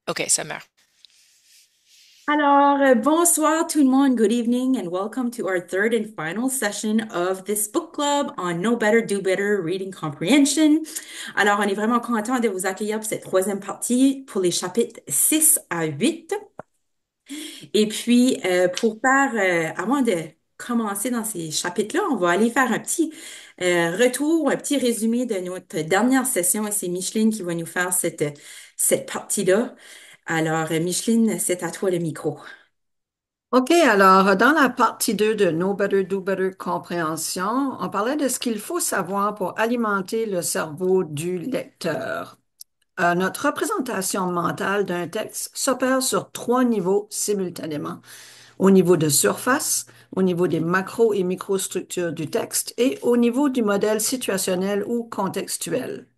Ok, ça marche. Alors, bonsoir tout le monde. Good evening and welcome to our third and final session of this book club on Know Better, Do Better Reading Comprehension. Alors, on est vraiment content de vous accueillir pour cette troisième partie pour les chapitres 6 à 8. Et puis, avant de commencer dans ces chapitres-là, on va aller faire un petit retour, un petit résumé de notre dernière session et c'est Micheline qui va nous faire cette partie-là. Alors, Micheline, c'est à toi le micro. OK, alors dans la partie 2 de Know Better, Do Better compréhension, on parlait de ce qu'il faut savoir pour alimenter le cerveau du lecteur. Notre représentation mentale d'un texte s'opère sur trois niveaux simultanément. Au niveau de surface, au niveau des macro et microstructures du texte et au niveau du modèle situationnel ou contextuel.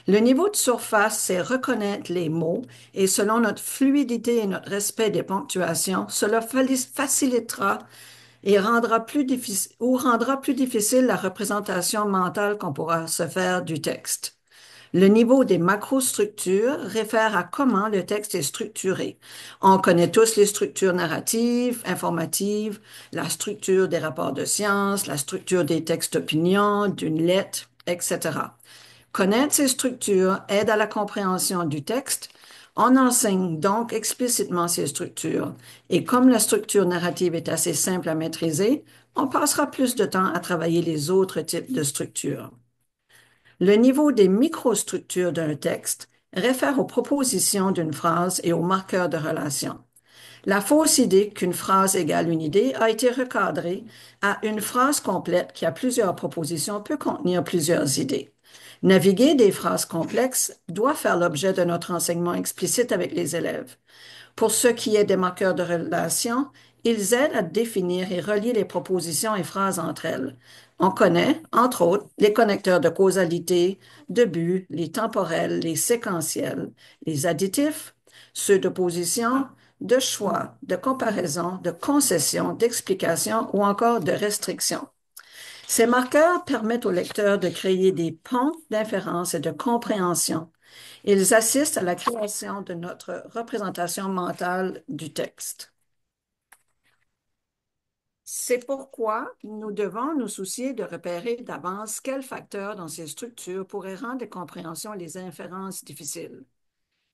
Le niveau de surface, c'est reconnaître les mots et selon notre fluidité et notre respect des ponctuations, cela facilitera et rendra plus difficile la représentation mentale qu'on pourra se faire du texte. Le niveau des macrostructures réfère à comment le texte est structuré. On connaît tous les structures narratives, informatives, la structure des rapports de science, la structure des textes d'opinion, d'une lettre, etc. Connaître ces structures aide à la compréhension du texte. On enseigne donc explicitement ces structures. Et comme la structure narrative est assez simple à maîtriser, on passera plus de temps à travailler les autres types de structures. Le niveau des microstructures d'un texte réfère aux propositions d'une phrase et aux marqueurs de relation. La fausse idée qu'une phrase égale une idée a été recadrée à une phrase complète qui a plusieurs propositions peut contenir plusieurs idées. Naviguer des phrases complexes doit faire l'objet de notre enseignement explicite avec les élèves. Pour ce qui est des marqueurs de relation, ils aident à définir et relier les propositions et phrases entre elles. On connaît, entre autres, les connecteurs de causalité, de but, les temporels, les séquentiels, les additifs, ceux d'opposition, de choix, de comparaison, de concession, d'explication ou encore de restriction. Ces marqueurs permettent au lecteur de créer des ponts d'inférence et de compréhension. Ils assistent à la création de notre représentation mentale du texte. C'est pourquoi nous devons nous soucier de repérer d'avance quels facteurs dans ces structures pourraient rendre les compréhensions et les inférences difficiles.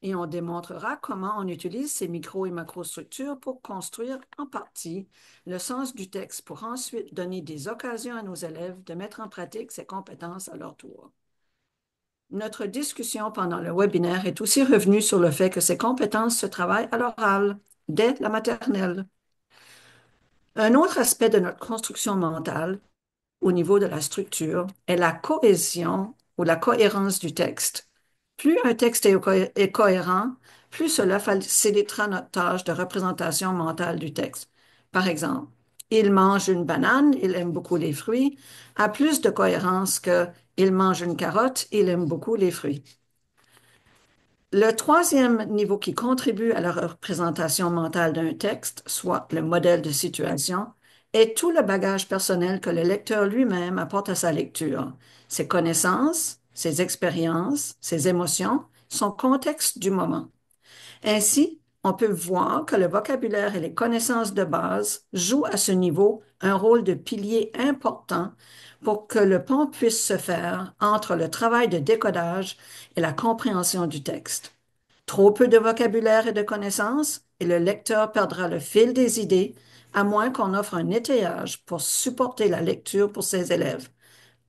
Et on démontrera comment on utilise ces micro et macrostructures pour construire en partie le sens du texte pour ensuite donner des occasions à nos élèves de mettre en pratique ces compétences à leur tour. Notre discussion pendant le webinaire est aussi revenue sur le fait que ces compétences se travaillent à l'oral, dès la maternelle. Un autre aspect de notre construction mentale, au niveau de la structure, est la cohésion ou la cohérence du texte. Plus un texte est cohérent, plus cela facilitera notre tâche de représentation mentale du texte. Par exemple, il mange une banane, il aime beaucoup les fruits, a plus de cohérence que il mange une carotte, il aime beaucoup les fruits. Le troisième niveau qui contribue à la représentation mentale d'un texte, soit le modèle de situation, est tout le bagage personnel que le lecteur lui-même apporte à sa lecture, ses connaissances, ses expériences, ses émotions, son contexte du moment. Ainsi, on peut voir que le vocabulaire et les connaissances de base jouent à ce niveau un rôle de pilier important pour que le pont puisse se faire entre le travail de décodage et la compréhension du texte. Trop peu de vocabulaire et de connaissances, et le lecteur perdra le fil des idées, à moins qu'on offre un étayage pour supporter la lecture pour ses élèves.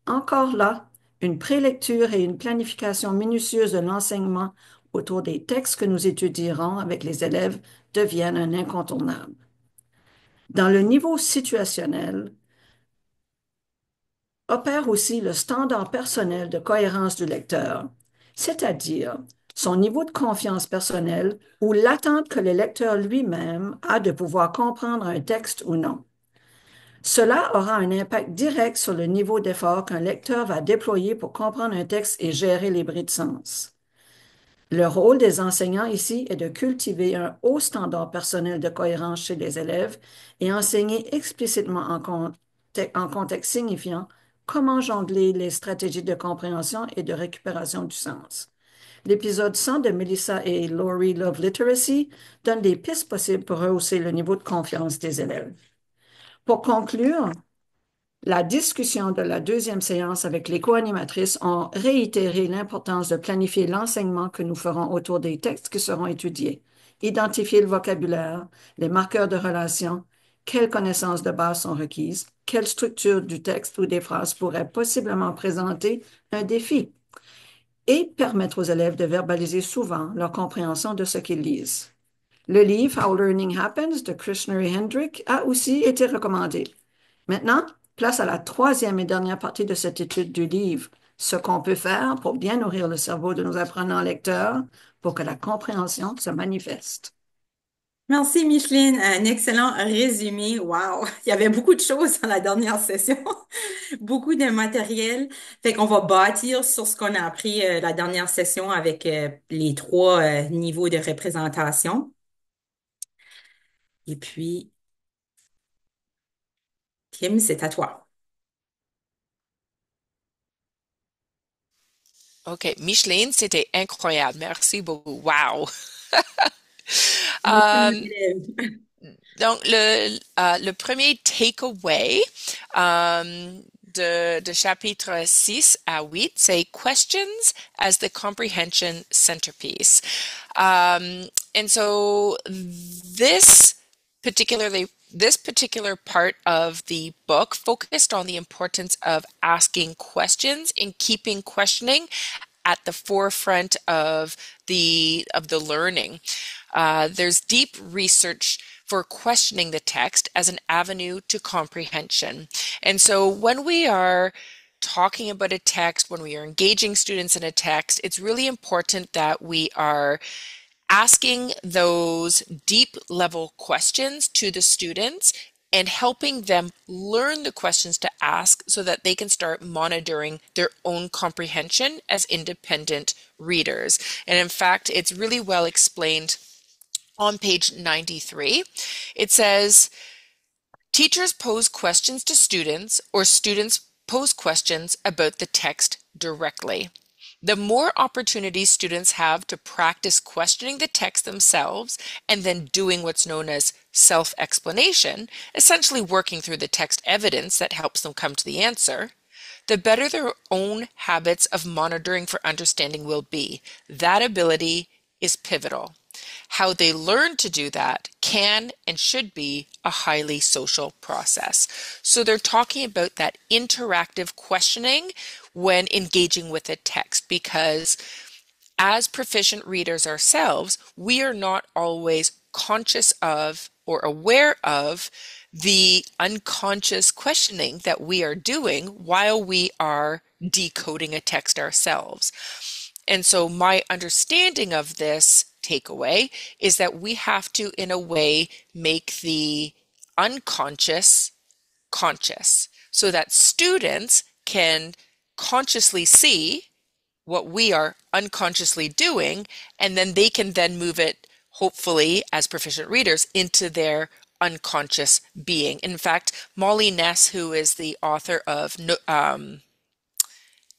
Encore là, une prélecture et une planification minutieuse de l'enseignement autour des textes que nous étudierons avec les élèves deviennent un incontournable. Dans le niveau situationnel, opère aussi le standard personnel de cohérence du lecteur, c'est-à-dire son niveau de confiance personnelle ou l'attente que le lecteur lui-même a de pouvoir comprendre un texte ou non. Cela aura un impact direct sur le niveau d'effort qu'un lecteur va déployer pour comprendre un texte et gérer les bris de sens. Le rôle des enseignants ici est de cultiver un haut standard personnel de cohérence chez les élèves et enseigner explicitement en contexte signifiant comment jongler les stratégies de compréhension et de récupération du sens. L'épisode 100 de Melissa et Laurie Love Literacy donne des pistes possibles pour rehausser le niveau de confiance des élèves. Pour conclure, la discussion de la deuxième séance avec les co-animatrices ont réitéré l'importance de planifier l'enseignement que nous ferons autour des textes qui seront étudiés, identifier le vocabulaire, les marqueurs de relation, quelles connaissances de base sont requises, quelle structure du texte ou des phrases pourrait possiblement présenter un défi, et permettre aux élèves de verbaliser souvent leur compréhension de ce qu'ils lisent. Le livre How Learning Happens de Krishner et Hendrick a aussi été recommandé. Maintenant, place à la troisième et dernière partie de cette étude du livre, ce qu'on peut faire pour bien nourrir le cerveau de nos apprenants lecteurs pour que la compréhension se manifeste. Merci, Micheline. Un excellent résumé. Wow! Il y avait beaucoup de choses dans la dernière session. Beaucoup de matériel. Fait qu'on va bâtir sur ce qu'on a appris la dernière session avec les trois niveaux de représentation. Et puis, Kim, c'est à toi. OK, Micheline, c'était incroyable. Merci beaucoup. Wow. Merci, mon Euh, élève. donc, le premier takeaway de chapitre 6 à 8, c'est Questions as the Comprehension Centerpiece. And so particularly this particular part of the book focused on the importance of asking questions and keeping questioning at the forefront of the learning. There's deep research for questioning the text as an avenue to comprehension. And so when we are talking about a text, when we are engaging students in a text, it's really important that we are asking those deep level questions to the students and helping them learn the questions to ask so that they can start monitoring their own comprehension as independent readers. And in fact, it's really well explained on page 93. It says, teachers pose questions to students or students pose questions about the text directly. The more opportunities students have to practice questioning the text themselves and then doing what's known as self-explanation, essentially working through the text evidence that helps them come to the answer, the better their own habits of monitoring for understanding will be. That ability is pivotal. How they learn to do that can and should be a highly social process. So they're talking about that interactive questioning when engaging with a text, because as proficient readers ourselves, we are not always conscious of or aware of the unconscious questioning that we are doing while we are decoding a text ourselves. And so my understanding of this takeaway is that we have to, in a way, make the unconscious conscious so that students can consciously see what we are unconsciously doing, and then they can then move it, hopefully, as proficient readers, into their unconscious being. In fact, Molly Ness, who is the author of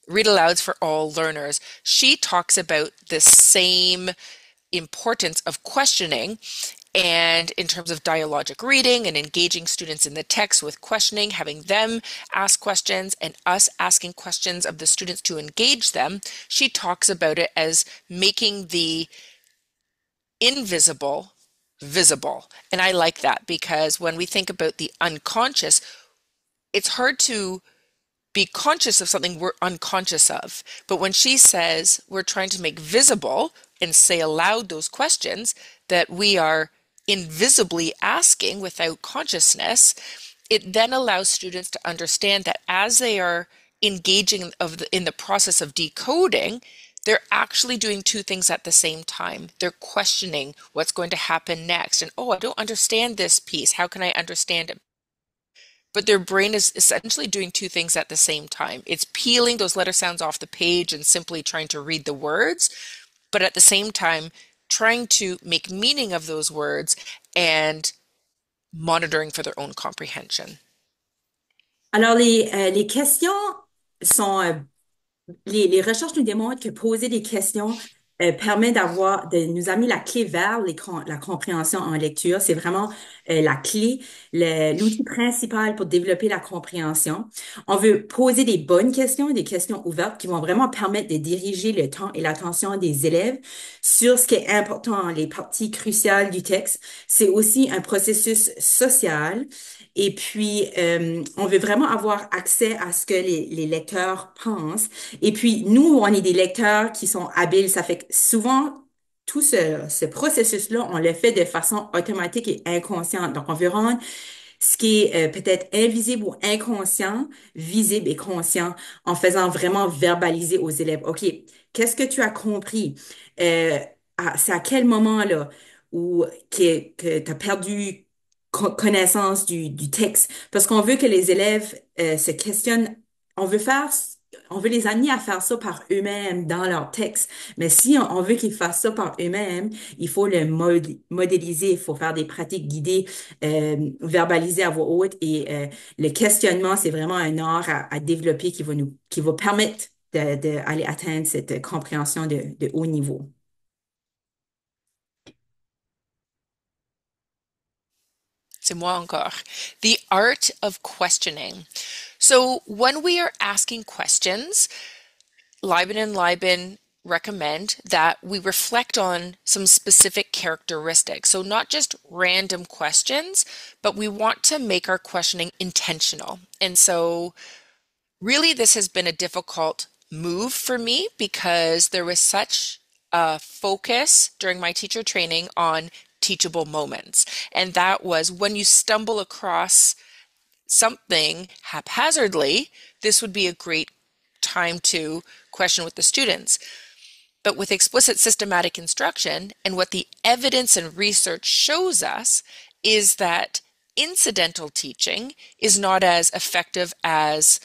Read Alouds for All Learners, she talks about the same importance of questioning, and in terms of dialogic reading and engaging students in the text with questioning, having them ask questions and us asking questions of the students to engage them, she talks about it as making the invisible visible. And I like that, because when we think about the unconscious, it's hard to be conscious of something we're unconscious of. But when she says we're trying to make visible and say aloud those questions that we are invisibly asking without consciousness, it then allows students to understand that as they are engaging in the process of decoding, they're actually doing two things at the same time. They're questioning what's going to happen next. And, oh, I don't understand this piece. How can I understand it? But their brain is essentially doing two things at the same time. It's peeling those letter sounds off the page and simply trying to read the words, but at the same time, trying to make meaning of those words and monitoring for their own comprehension. Alors, les questions sont, les recherches nous démontrent que poser des questions permet de nous amener la clé vers la compréhension en lecture. C'est vraiment la clé, l'outil principal pour développer la compréhension. On veut poser des bonnes questions, des questions ouvertes qui vont vraiment permettre de diriger le temps et l'attention des élèves sur ce qui est important, les parties cruciales du texte. C'est aussi un processus social. Et puis, on veut vraiment avoir accès à ce que les lecteurs pensent. Et puis, nous, on est des lecteurs qui sont habiles. Ça fait que souvent, tout ce processus-là, on le fait de façon automatique et inconsciente. Donc, on veut rendre ce qui est peut-être invisible ou inconscient, visible et conscient, en faisant vraiment verbaliser aux élèves. OK, qu'est-ce que tu as compris? Euh, c'est à quel moment là où que tu as perdu connaissance du texte? Parce qu'on veut que les élèves se questionnent. On veut faire, on veut les amener à faire ça par eux-mêmes dans leur texte. Mais si on veut qu'ils fassent ça par eux-mêmes, il faut le modéliser, il faut faire des pratiques guidées verbaliser à voix haute et le questionnement, c'est vraiment un art à développer qui va permettre d'aller atteindre cette compréhension de haut niveau. C'est moi encore. The art of questioning. So when we are asking questions, Lieben and Lieben recommend that we reflect on some specific characteristics. So not just random questions, but we want to make our questioning intentional. And so really this has been a difficult move for me because there was such a focus during my teacher training on teachable moments. And that was when you stumble across something haphazardly, this would be a great time to question with the students. But with explicit systematic instruction, and what the evidence and research shows us is that incidental teaching is not as effective as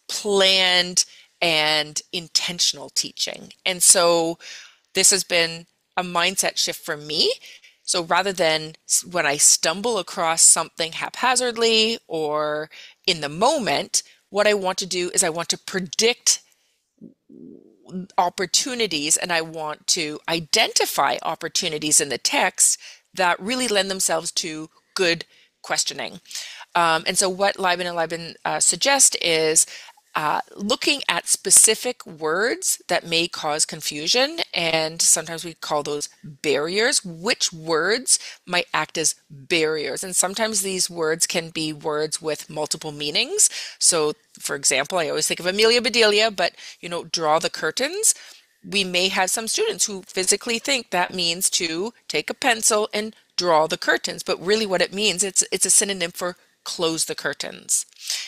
planned and intentional teaching. And so this has been a mindset shift for me. So rather than when I stumble across something haphazardly or in the moment, what I want to do is I want to predict opportunities and I want to identify opportunities in the text that really lend themselves to good questioning. And so what Lieben and Lieben suggest is looking at specific words that may cause confusion, and sometimes we call those barriers. Which words might act as barriers? And sometimes these words can be words with multiple meanings. So, for example, I always think of Amelia Bedelia, but, draw the curtains. We may have some students who physically think that means to take a pencil and draw the curtains, but really what it means, it's a synonym for close the curtains.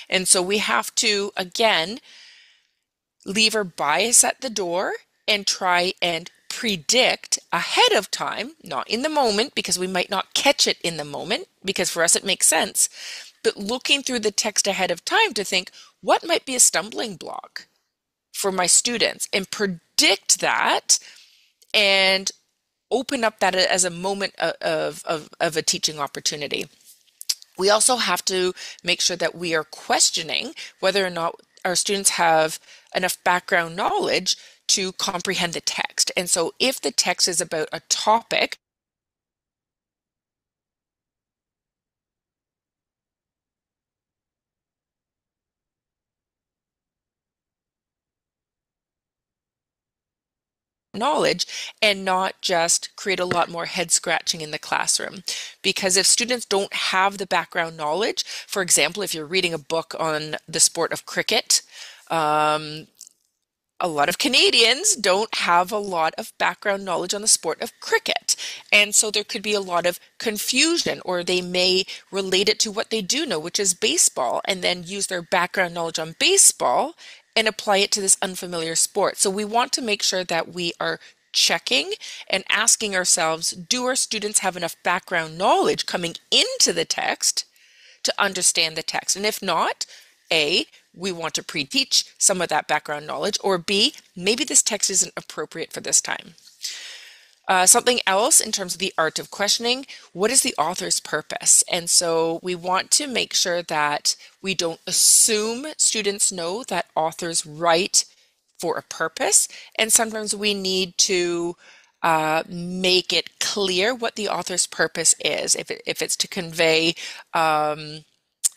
And so we have to, again, leave our bias at the door and try and predict ahead of time, not in the moment, because we might not catch it in the moment, because for us it makes sense, but looking through the text ahead of time to think, what might be a stumbling block for my students, and predict that and open up that as a moment of a teaching opportunity. We also have to make sure that we are questioning whether or not our students have enough background knowledge to comprehend the text. And so if the text is about a topic, knowledge and not just create a lot more head scratching in the classroom. Because if students don't have the background knowledge, for example, if you're reading a book on the sport of cricket, a lot of Canadians don't have a lot of background knowledge on the sport of cricket. And so there could be a lot of confusion, or they may relate it to what they do know, which is baseball, and then use their background knowledge on baseball and apply it to this unfamiliar sport. So we want to make sure that we are checking and asking ourselves, do our students have enough background knowledge coming into the text to understand the text? And if not, A, we want to pre-teach some of that background knowledge, or B, maybe this text isn't appropriate for this time. Something else in terms of the art of questioning, what is the author's purpose? And so we want to make sure that we don't assume students know that authors write for a purpose, and sometimes we need to make it clear what the author's purpose is. If it's to convey an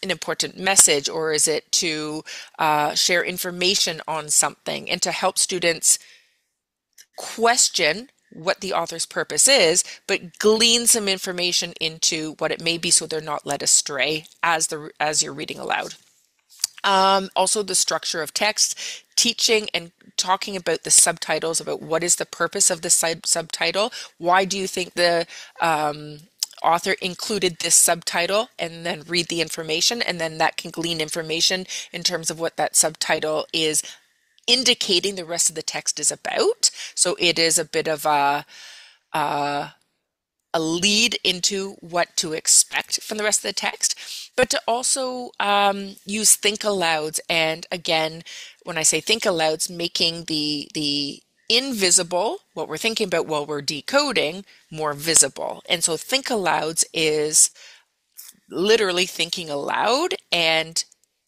important message, or is it to share information on something, and to help students question what the author's purpose is, but glean some information into what it may be so they're not led astray as you're reading aloud. Also the structure of text, teaching and talking about the subtitles, about what is the purpose of the subtitle, why do you think the author included this subtitle, and then read the information, and then that can glean information in terms of what that subtitle is indicating the rest of the text is about. So it is a bit of a lead into what to expect from the rest of the text, but to also use think alouds. And again, when I say think alouds, making the invisible, what we're thinking about while we're decoding, more visible. And so think alouds is literally thinking aloud and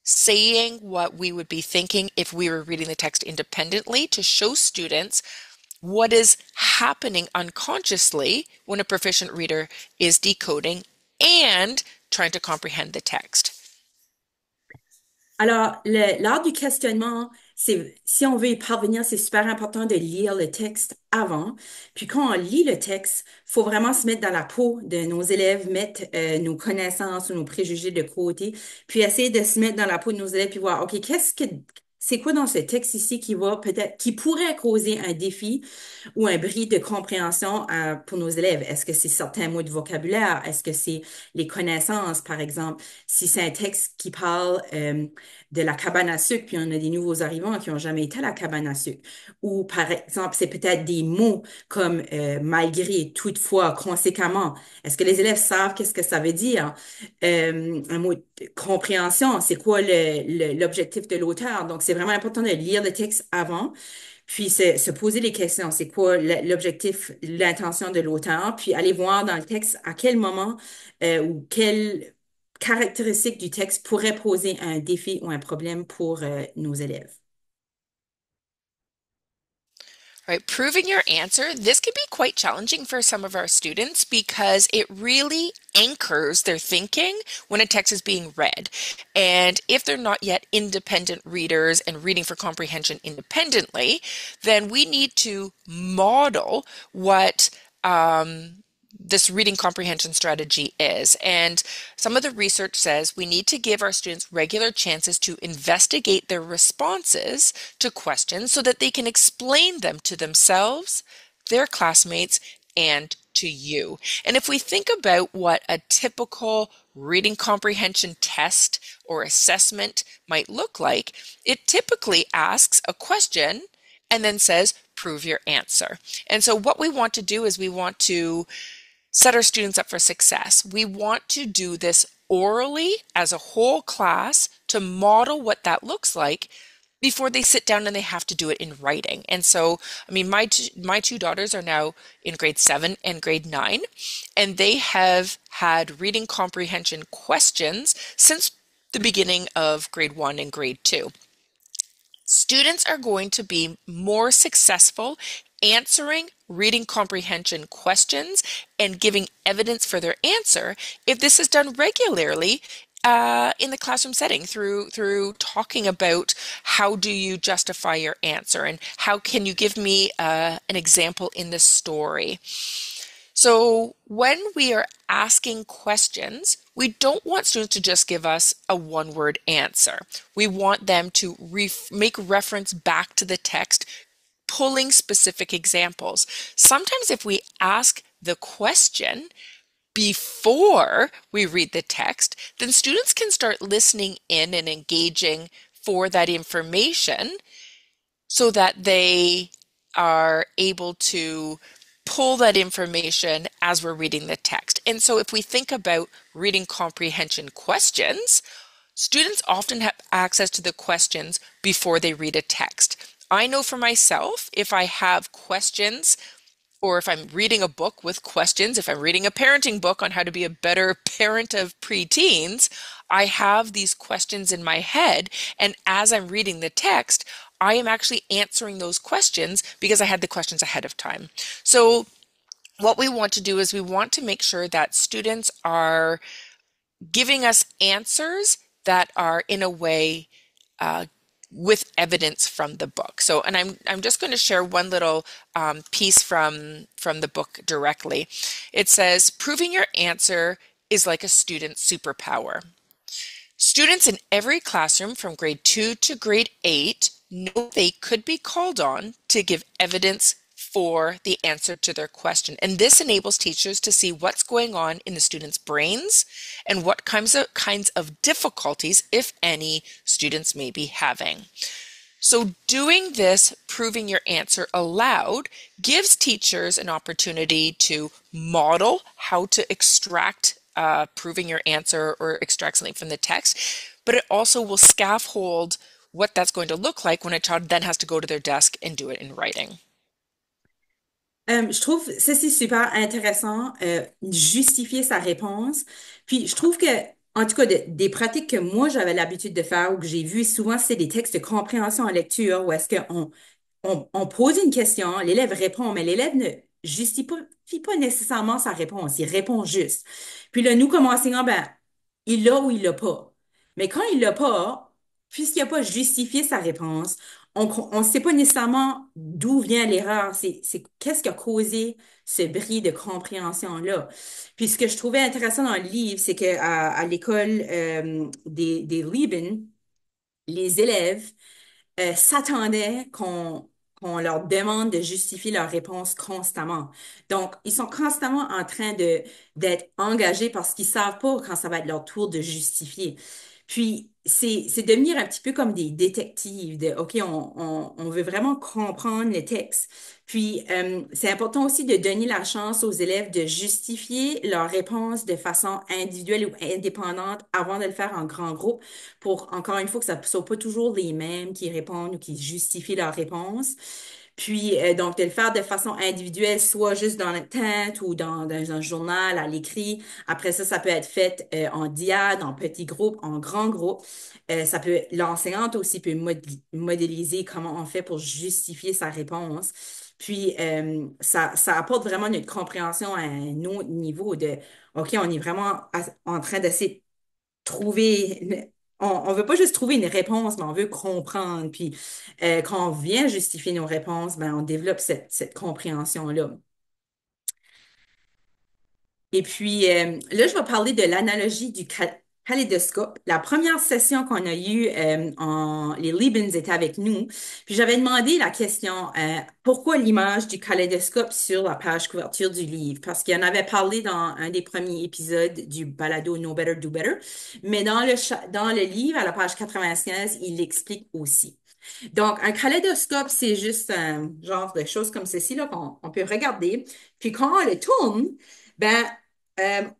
saying what we would be thinking if we were reading the text independently, to show students what is happening unconsciously when a proficient reader is decoding and trying to comprehend the text. Alors, l'art du questionnement, c'est, si on veut y parvenir, c'est super important de lire le texte avant. Puis quand on lit le texte, faut vraiment se mettre dans la peau de nos élèves, mettre nos connaissances ou nos préjugés de côté, puis essayer de se mettre dans la peau de nos élèves, puis voir, OK, c'est quoi dans ce texte ici qui va peut-être, qui pourrait causer un défi ou un bris de compréhension pour nos élèves? Est-ce que c'est certains mots de vocabulaire? Est-ce que c'est les connaissances, par exemple? Si c'est un texte qui parle de la cabane à sucre, puis on a des nouveaux arrivants qui n'ont jamais été à la cabane à sucre. Ou par exemple, c'est peut-être des mots comme malgré, toutefois, conséquemment. Est-ce que les élèves savent qu'est-ce que ça veut dire? Un mot de compréhension, c'est quoi l'objectif de l'auteur? Donc, c'est vraiment important de lire le texte avant. Puis se poser les questions, c'est quoi l'objectif, l'intention de l'auteur, puis aller voir dans le texte à quel moment ou quelle caractéristique du texte pourrait poser un défi ou un problème pour nos élèves. Right, proving your answer, this can be quite challenging for some of our students because it really anchors their thinking when a text is being read. And if they're not yet independent readers and reading for comprehension independently, then we need to model what this reading comprehension strategy is. And some of the research says we need to give our students regular chances to investigate their responses to questions so that they can explain them to themselves, their classmates, and to you. And if we think about what a typical reading comprehension test or assessment might look like, it typically asks a question and then says, prove your answer. And so what we want to do is we want to set our students up for success. We want to do this orally as a whole class to model what that looks like before they sit down and they have to do it in writing. And so, I mean, my two daughters are now in grade 7 and grade 9, and they have had reading comprehension questions since the beginning of grade 1 and grade 2. Students are going to be more successful answering reading comprehension questions and giving evidence for their answer if this is done regularly in the classroom setting through talking about how do you justify your answer and how can you give me an example in the story. So when we are asking questions, we don't want students to just give us a one-word answer. We want them to make reference back to the text, pulling specific examples. Sometimes if we ask the question before we read the text, then students can start listening in and engaging for that information so that they are able to pull that information as we're reading the text. And so if we think about reading comprehension questions, students often have access to the questions before they read a text. I know for myself, if I have questions, or if I'm reading a book with questions, if I'm reading a parenting book on how to be a better parent of preteens, I have these questions in my head. And as I'm reading the text, I am actually answering those questions because I had the questions ahead of time. So what we want to do is we want to make sure that students are giving us answers that are in a way uh, with evidence from the book. So, and I'm just going to share one little piece from the book directly. It says, proving your answer is like a student's superpower. Students in every classroom from grade 2 to grade 8 know they could be called on to give evidence for the answer to their question. And this enables teachers to see what's going on in the students' brains and what kinds of difficulties, if any, students may be having. So doing this, proving your answer aloud, gives teachers an opportunity to model how to extract proving your answer or extract something from the text, but it also will scaffold what that's going to look like when a child then has to go to their desk and do it in writing. Je trouve ça c'est super intéressant, justifier sa réponse. Puis je trouve que, en tout cas, des pratiques que moi j'avais l'habitude de faire ou que j'ai vues souvent, c'est des textes de compréhension en lecture où est-ce qu'on on pose une question, l'élève répond, mais l'élève ne justifie pas nécessairement sa réponse, il répond juste. Puis là, nous, comme enseignants, ben, il l'a ou il l'a pas. Mais quand il l'a pas, puisqu'il n'a pas justifié sa réponse, on ne sait pas nécessairement d'où vient l'erreur. C'est qu'est-ce qui a causé ce bris de compréhension-là. Puis ce que je trouvais intéressant dans le livre, c'est que à l'école des Lieben, les élèves s'attendaient qu'on leur demande de justifier leur réponse constamment. Donc, ils sont constamment en train d'être engagés parce qu'ils savent pas quand ça va être leur tour de justifier. Puis, c'est devenir un petit peu comme des détectives de, OK, on veut vraiment comprendre le texte. Puis, c'est important aussi de donner la chance aux élèves de justifier leur réponse de façon individuelle ou indépendante avant de le faire en grand groupe pour, encore une fois, que ça ne soit pas toujours les mêmes qui répondent ou qui justifient leur réponse. Puis, donc, de le faire de façon individuelle, soit juste dans la tête ou dans un journal, à l'écrit. Après ça, ça peut être fait en diade, en petits groupes, en grands groupes. L'enseignante aussi peut modéliser comment on fait pour justifier sa réponse. Puis, ça apporte vraiment notre compréhension à un autre niveau de, OK, on est vraiment en train d'essayer de trouver, on veut pas juste trouver une réponse, mais on veut comprendre. Puis quand on vient justifier nos réponses, ben, on développe cette compréhension-là. Et puis là, je vais parler de l'analogie du kaléidoscope. La première session qu'on a eue, les Libens étaient avec nous. Puis j'avais demandé la question, pourquoi l'image du kaléidoscope sur la page couverture du livre? Parce qu'il en avait parlé dans un des premiers épisodes du balado No Better, Do Better. Mais dans le livre, à la page 95, il l'explique aussi. Donc, un kaléidoscope, c'est juste un genre de choses comme ceci là qu'on peut regarder. Puis quand on le tourne, ben,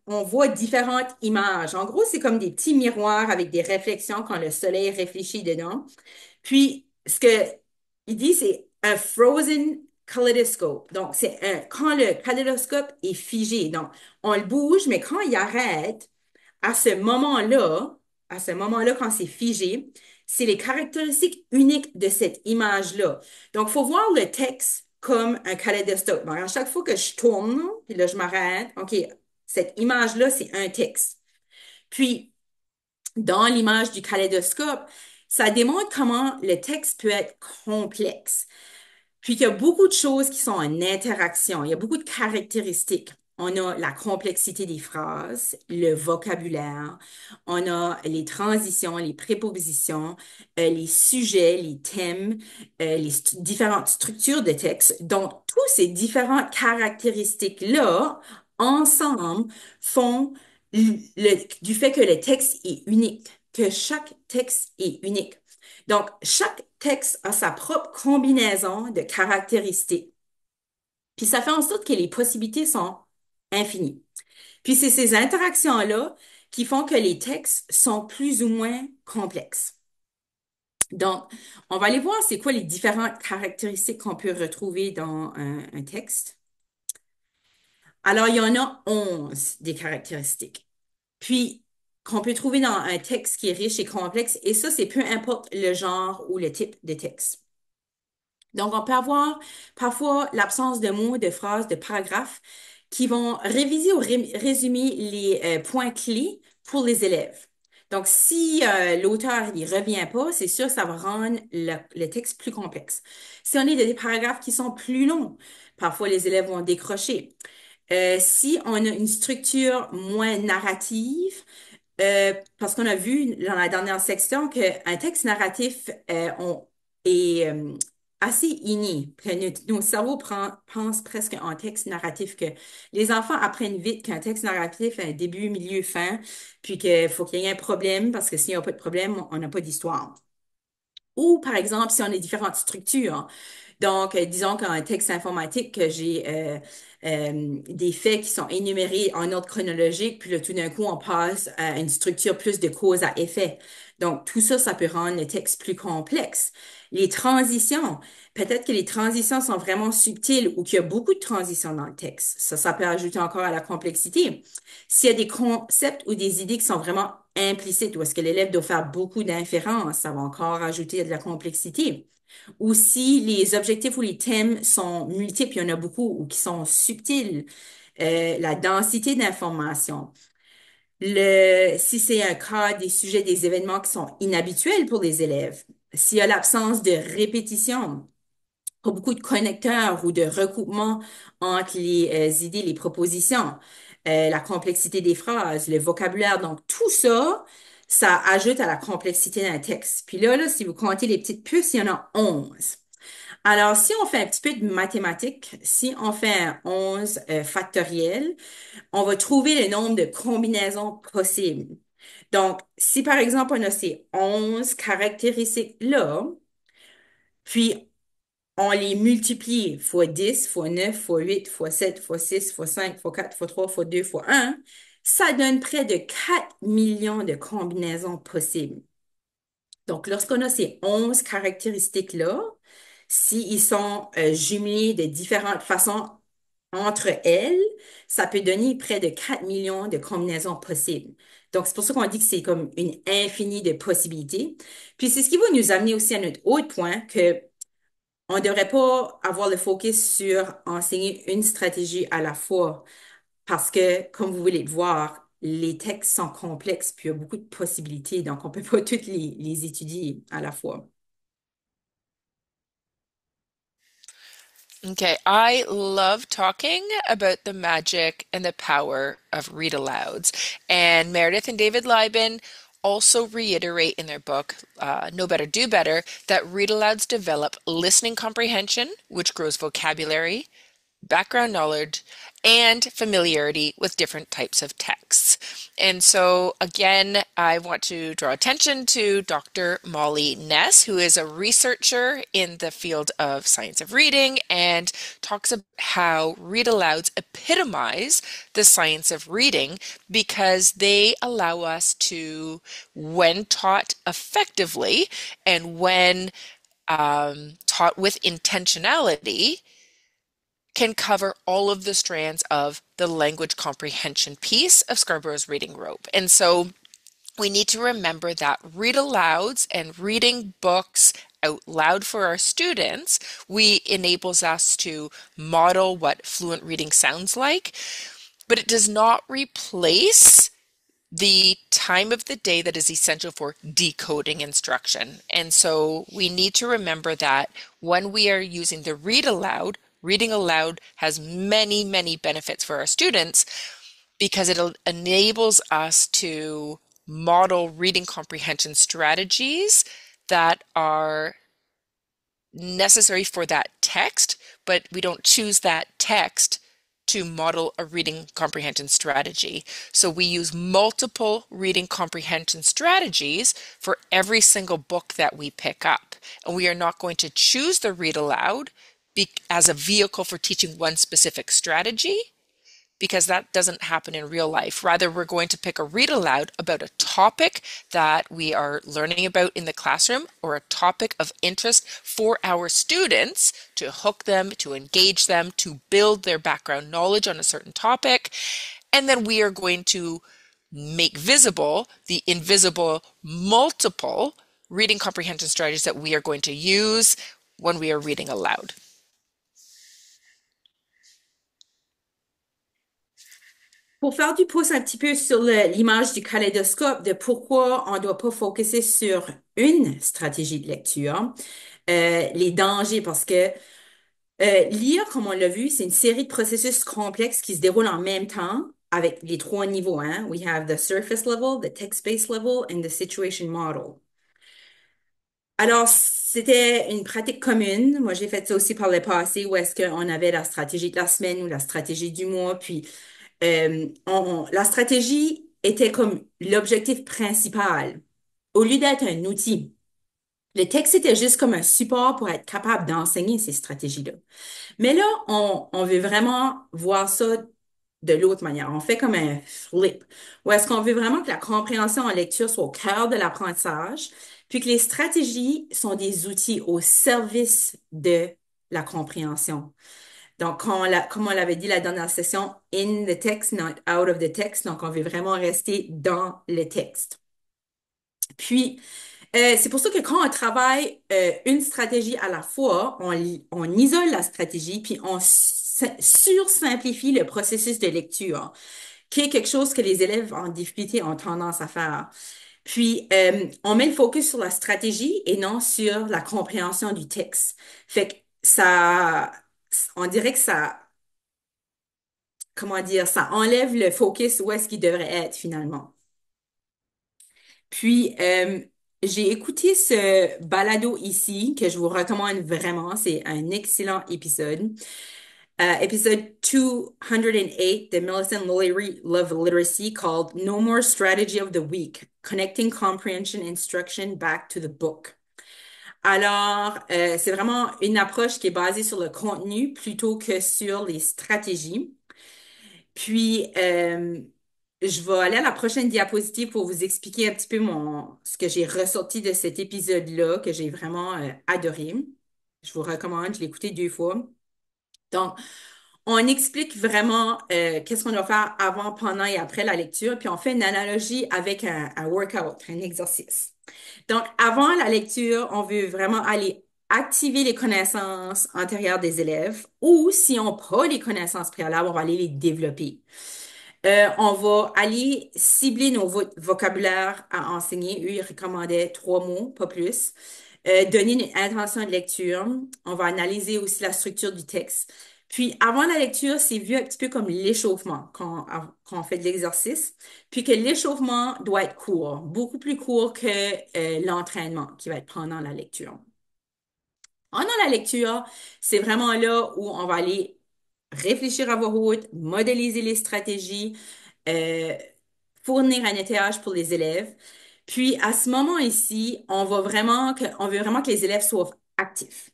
on voit différentes images. En gros, c'est comme des petits miroirs avec des réflexions quand le soleil réfléchit dedans. Puis, ce que il dit, c'est un frozen kaleidoscope. Donc, quand le kaléidoscope est figé. Donc, on le bouge, mais quand il arrête, à ce moment-là, à ce moment-là, quand c'est figé, c'est les caractéristiques uniques de cette image-là. Donc, il faut voir le texte comme un kaléidoscope. Donc, à chaque fois que je tourne, puis là, je m'arrête, OK, cette image-là, c'est un texte. Puis, dans l'image du kaléidoscope, ça démontre comment le texte peut être complexe. Puis qu'il y a beaucoup de choses qui sont en interaction. Il y a beaucoup de caractéristiques. On a la complexité des phrases, le vocabulaire, on a les transitions, les prépositions, les sujets, les thèmes, différentes structures de texte. Donc, tous ces différentes caractéristiques-là, ensemble, font du fait que le texte est unique, que chaque texte est unique. Donc, chaque texte a sa propre combinaison de caractéristiques. Puis ça fait en sorte que les possibilités sont infinies. Puis c'est ces interactions-là qui font que les textes sont plus ou moins complexes. Donc, on va aller voir c'est quoi les différentes caractéristiques qu'on peut retrouver dans un texte. Alors, il y en a 11 des caractéristiques. Puis, qu'on peut trouver dans un texte qui est riche et complexe, et ça, c'est peu importe le genre ou le type de texte. Donc, on peut avoir parfois l'absence de mots, de phrases, de paragraphes qui vont réviser ou résumer les points clés pour les élèves. Donc, si l'auteur n'y revient pas, c'est sûr que ça va rendre le texte plus complexe. Si on est dans des paragraphes qui sont plus longs, parfois les élèves vont décrocher. Si on a une structure moins narrative, parce qu'on a vu dans la dernière section qu'un texte narratif est assez inné, que nos cerveaux pensent presque en texte narratif, que les enfants apprennent vite qu'un texte narratif a un début, milieu, fin, puis qu'il faut qu'il y ait un problème, parce que s'il n'y a pas de problème, on n'a pas d'histoire. Ou, par exemple, si on a différentes structures. Donc, disons qu'un texte informatique, que j'ai des faits qui sont énumérés en ordre chronologique, puis là, tout d'un coup, on passe à une structure plus de cause à effet. Donc, tout ça, ça peut rendre le texte plus complexe. Les transitions, peut-être que les transitions sont vraiment subtiles ou qu'il y a beaucoup de transitions dans le texte. Ça peut ajouter encore à la complexité. S'il y a des concepts ou des idées qui sont vraiment implicites, ou est-ce que l'élève doit faire beaucoup d'inférences, ça va encore ajouter de la complexité. Ou si les objectifs ou les thèmes sont multiples, il y en a beaucoup, ou qui sont subtils, la densité d'information. Si c'est un cas des sujets, des événements qui sont inhabituels pour les élèves, s'il y a l'absence de répétition, pas beaucoup de connecteurs ou de recoupements entre les idées, les propositions, la complexité des phrases, le vocabulaire. Donc, tout ça, ça ajoute à la complexité d'un texte. Puis là, si vous comptez les petites puces, il y en a 11. Alors, si on fait un petit peu de mathématiques, si on fait un 11 factoriel, on va trouver le nombre de combinaisons possibles. Donc, si par exemple, on a ces 11 caractéristiques-là, puis on les multiplie fois 10, fois 9, fois 8, fois 7, fois 6, fois 5, fois 4, fois 3, fois 2, fois un, ça donne près de 4 millions de combinaisons possibles. Donc, lorsqu'on a ces 11 caractéristiques-là, s'ils sont jumelés de différentes façons entre elles, ça peut donner près de 4 millions de combinaisons possibles. Donc, c'est pour ça qu'on dit que c'est comme une infinie de possibilités. Puis, c'est ce qui va nous amener aussi à notre autre point, que on ne devrait pas avoir le focus sur enseigner une stratégie à la fois parce que, comme vous voulez le voir, les textes sont complexes puis il y a beaucoup de possibilités, donc on ne peut pas toutes les étudier à la fois. Okay, I love talking about the magic and the power of read alouds. And Meredith and David Lieben also reiterate in their book, Know Better, Do Better, that read alouds develop listening comprehension, which grows vocabulary, background knowledge, and familiarity with different types of texts. And so, again, I want to draw attention to Dr. Molly Ness, who is a researcher in the field of science of reading and talks about how read alouds epitomize the science of reading because they allow us to, when taught effectively and when taught with intentionality, can cover all of the strands of the language comprehension piece of Scarborough's reading rope. And so we need to remember that read alouds and reading books out loud for our students, enables us to model what fluent reading sounds like, but it does not replace the time of the day that is essential for decoding instruction. And so we need to remember that when we are using the read aloud, reading aloud has many, many benefits for our students because it enables us to model reading comprehension strategies that are necessary for that text, but we don't choose that text to model a reading comprehension strategy. So we use multiple reading comprehension strategies for every single book that we pick up. And we are not going to choose the read aloud as a vehicle for teaching one specific strategy, because that doesn't happen in real life. Rather, we're going to pick a read aloud about a topic that we are learning about in the classroom or a topic of interest for our students to hook them, to engage them, to build their background knowledge on a certain topic. And then we are going to make visible the invisible multiple reading comprehension strategies that we are going to use when we are reading aloud. Pour faire du pouce un petit peu sur l'image du kaléidoscope de pourquoi on ne doit pas focuser sur une stratégie de lecture, les dangers, parce que lire, comme on l'a vu, c'est une série de processus complexes qui se déroulent en même temps avec les trois niveaux, hein. We have the surface level, the text-based level, and the situation model. Alors, c'était une pratique commune. Moi, j'ai fait ça aussi par le passé où est-ce qu'on avait la stratégie de la semaine ou la stratégie du mois. Puis, la stratégie était comme l'objectif principal au lieu d'être un outil. Le texte était juste comme un support pour être capable d'enseigner ces stratégies-là. Mais là, on veut vraiment voir ça de l'autre manière. On fait comme un flip. Ou est-ce qu'on veut vraiment que la compréhension en lecture soit au cœur de l'apprentissage, puis que les stratégies sont des outils au service de la compréhension. Donc, comme on l'avait dit la dernière session, in the text, not out of the text. Donc, on veut vraiment rester dans le texte. Puis, c'est pour ça que quand on travaille une stratégie à la fois, on isole la stratégie, puis on sursimplifie le processus de lecture, qui est quelque chose que les élèves en difficulté ont tendance à faire. Puis, on met le focus sur la stratégie et non sur la compréhension du texte. Fait que ça, on dirait que ça, comment dire, ça enlève le focus où est-ce qu'il devrait être finalement. Puis, j'ai écouté ce balado ici que je vous recommande vraiment. C'est un excellent épisode. Épisode 208 de Millicent Lowry Love Literacy called No More Strategy of the Week, Connecting Comprehension Instruction Back to the Book. Alors, c'est vraiment une approche qui est basée sur le contenu plutôt que sur les stratégies. Puis, je vais aller à la prochaine diapositive pour vous expliquer un petit peu ce que j'ai ressorti de cet épisode-là, que j'ai vraiment adoré. Je vous recommande, je l'ai écouté 2 fois. Donc, on explique vraiment qu'est-ce qu'on doit faire avant, pendant et après la lecture, puis on fait une analogie avec un workout, un exercice. Donc, avant la lecture, on veut vraiment aller activer les connaissances antérieures des élèves ou si on n'a pas les connaissances préalables, on va aller les développer. On va aller cibler nos vocabulaires à enseigner. Eux, ils recommandaient 3 mots, pas plus. Donner une intention de lecture. On va analyser aussi la structure du texte. Puis, avant la lecture, c'est vu un petit peu comme l'échauffement quand on fait de l'exercice. Puis que l'échauffement doit être court, beaucoup plus court que l'entraînement qui va être pendant la lecture. Pendant la lecture, c'est vraiment là où on va aller réfléchir à voix haute, modéliser les stratégies, euh, fournir un étayage pour les élèves. Puis, à ce moment ici, on veut vraiment que les élèves soient actifs.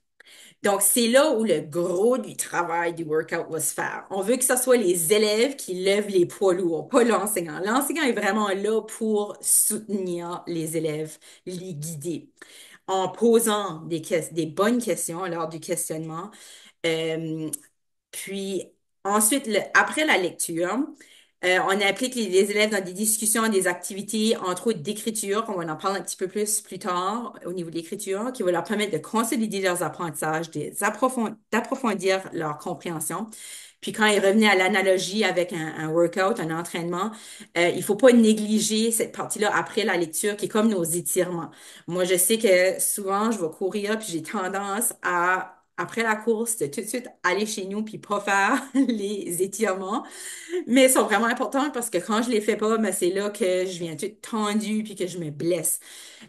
Donc, c'est là où le gros du travail du workout va se faire. On veut que ce soit les élèves qui lèvent les poids lourds, pas l'enseignant. L'enseignant est vraiment là pour soutenir les élèves, les guider en posant des bonnes questions lors du questionnement. Euh, puis ensuite, après la lecture, on implique les élèves dans des discussions, des activités, entre autres d'écriture. On va en parler un petit peu plus tard au niveau de l'écriture, qui va leur permettre de consolider leurs apprentissages, d'approfondir leur compréhension. Puis quand ils revenaient à l'analogie avec un workout, un entraînement, il faut pas négliger cette partie-là après la lecture qui est comme nos étirements. Moi, je sais que souvent, je vais courir puis j'ai tendance à après la course, de tout de suite aller chez nous puis pas faire les étirements. Mais ils sont vraiment importants parce que quand je les fais pas, ben, c'est là que je viens toute tendue puis que je me blesse.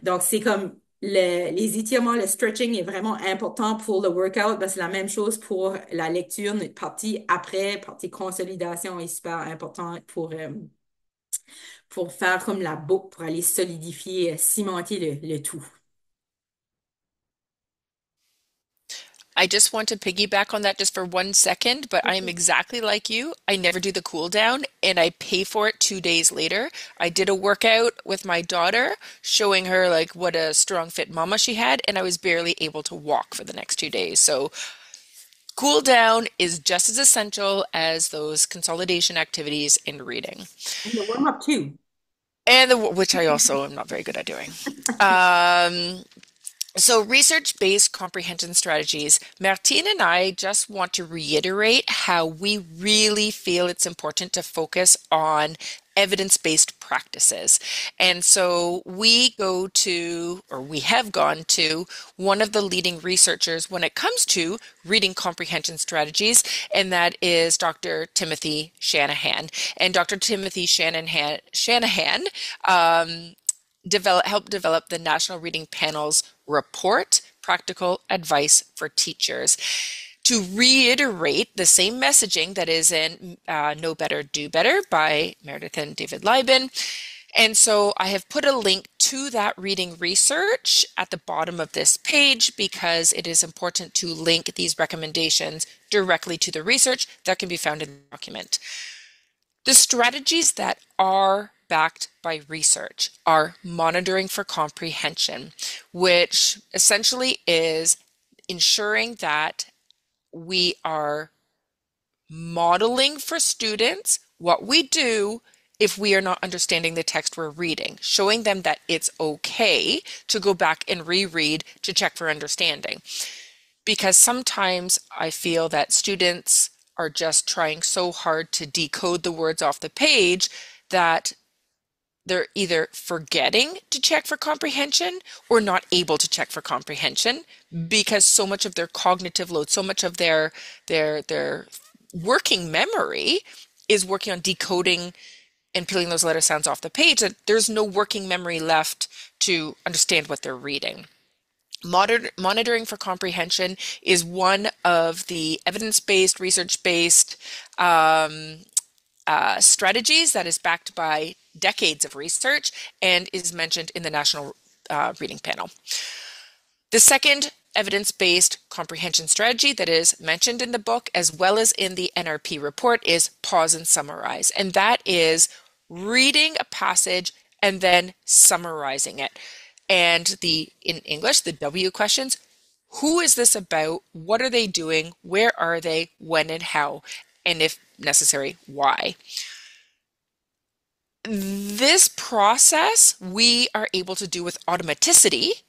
Donc, c'est comme les étirements, le stretching est vraiment important pour le workout. Ben, c'est la même chose pour la lecture. Notre partie après, partie consolidation est super importante pour faire comme la boucle, pour aller solidifier, cimenter le tout. I just want to piggyback on that just for 1 second, but I am exactly like you. I never do the cool down and I pay for it 2 days later. I did a workout with my daughter, showing her like what a strong fit mama she had, and I was barely able to walk for the next 2 days. So cool down is just as essential as those consolidation activities in reading. And the warm up too. And which I also am not very good at doing. Um, So, research-based comprehension strategies, Martine and I just want to reiterate how we really feel it's important to focus on evidence-based practices. And so we go to, or we have gone to, one of the leading researchers when it comes to reading comprehension strategies, and that is Dr. Timothy Shanahan. And Dr. Timothy Shanahan helped develop the National Reading Panel's report, Practical Advice for Teachers, to reiterate the same messaging that is in Know Better, Do Better by Meredith and David Lieben. And so I have put a link to that reading research at the bottom of this page because it is important to link these recommendations directly to the research that can be found in the document. The strategies that are backed by research are monitoring for comprehension, which essentially is ensuring that we are modeling for students what we do if we are not understanding the text we're reading, showing them that it's okay to go back and reread to check for understanding. Because sometimes I feel that students are just trying so hard to decode the words off the page that they're either forgetting to check for comprehension or not able to check for comprehension because so much of their cognitive load, so much of their working memory is working on decoding and peeling those letter sounds off the page that there's no working memory left to understand what they're reading. Monitoring for comprehension is one of the evidence-based, research-based strategies that is backed by decades of research and is mentioned in the National Reading Panel. The second evidence-based comprehension strategy that is mentioned in the book as well as in the NRP report is pause and summarize. And that is reading a passage and then summarizing it. And in English, the W questions, who is this about? What are they doing? Where are they? When and how? And if necessary, why? This process we are able to do with automaticity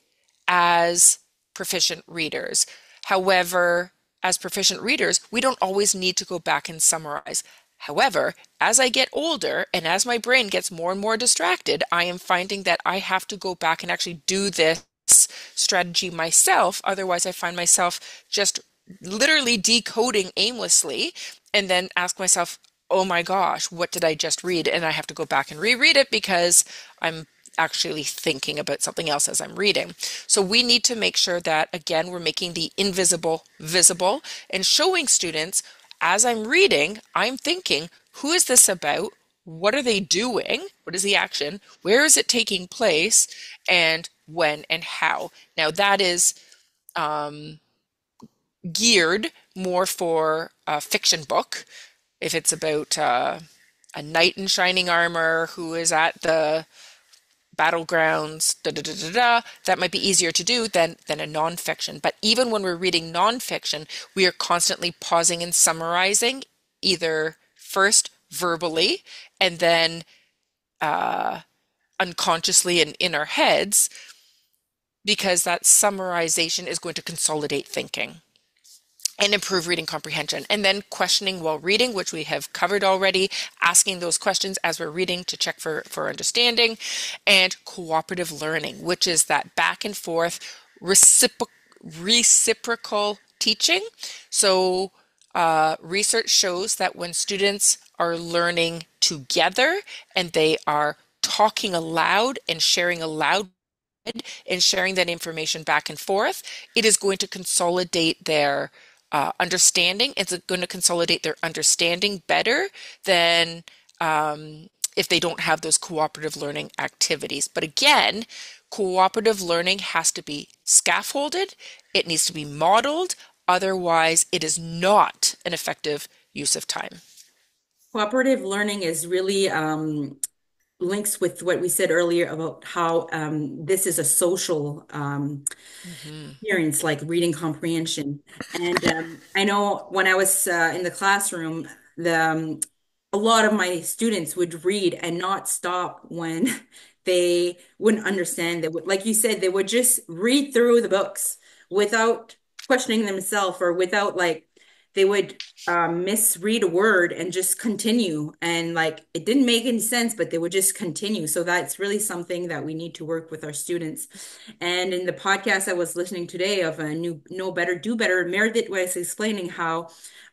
as proficient readers. However, as proficient readers, we don't always need to go back and summarize. However, as I get older and as my brain gets more and more distracted, I am finding that I have to go back and actually do this strategy myself. Otherwise, I find myself just literally decoding aimlessly and then ask myself, oh my gosh, what did I just read? And I have to go back and reread it because I'm actually thinking about something else as I'm reading. So we need to make sure that, again, we're making the invisible visible and showing students as I'm reading, I'm thinking, who is this about? What are they doing? What is the action? Where is it taking place? And when and how? Now that is geared more for a fiction book. If it's about a knight in shining armor who is at the battlegrounds, that might be easier to do than a nonfiction. But even when we're reading nonfiction, we are constantly pausing and summarizing, either first verbally and then unconsciously and in our heads, because that summarization is going to consolidate thinking and improve reading comprehension. And then questioning while reading, which we have covered already, asking those questions as we're reading to check for understanding, and cooperative learning, which is that back and forth reciprocal teaching. So research shows that when students are learning together and they are talking aloud and sharing aloud and sharing that information back and forth, it is going to consolidate their understanding. It's going to consolidate their understanding better than if they don't have those cooperative learning activities. But again, cooperative learning has to be scaffolded. It needs to be modeled. Otherwise, it is not an effective use of time. Cooperative learning is really links with what we said earlier about how this is a social Mhm. experience, like reading comprehension. And I know when I was in the classroom, the a lot of my students would read and not stop when they wouldn't understand. They would, like you said, they would just read through the books without questioning themselves or without like they would misread a word and just continue. And like it didn't make any sense, but they would just continue. So that's really something that we need to work with our students. And in the podcast I was listening today of a new Know Better, Do Better, Meredith was explaining how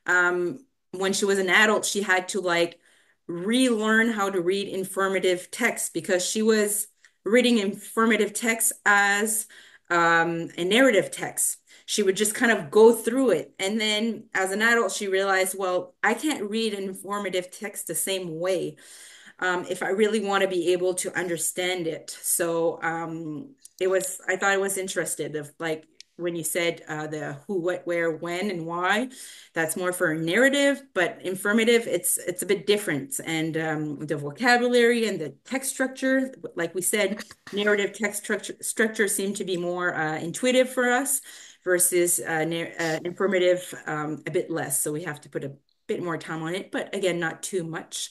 when she was an adult, she had to like relearn how to read informative text because she was reading informative text as a narrative text. She would just kind of go through it. And then as an adult, she realized, well, I can't read an informative text the same way if I really want to be able to understand it. So I thought it was interesting of like when you said the who, what, where, when, and why. That's more for a narrative, but informative, it's a bit different. And the vocabulary and the text structure, like we said, narrative text structure seem to be more intuitive for us versus informative a bit less. So we have to put a bit more time on it, but again, not too much.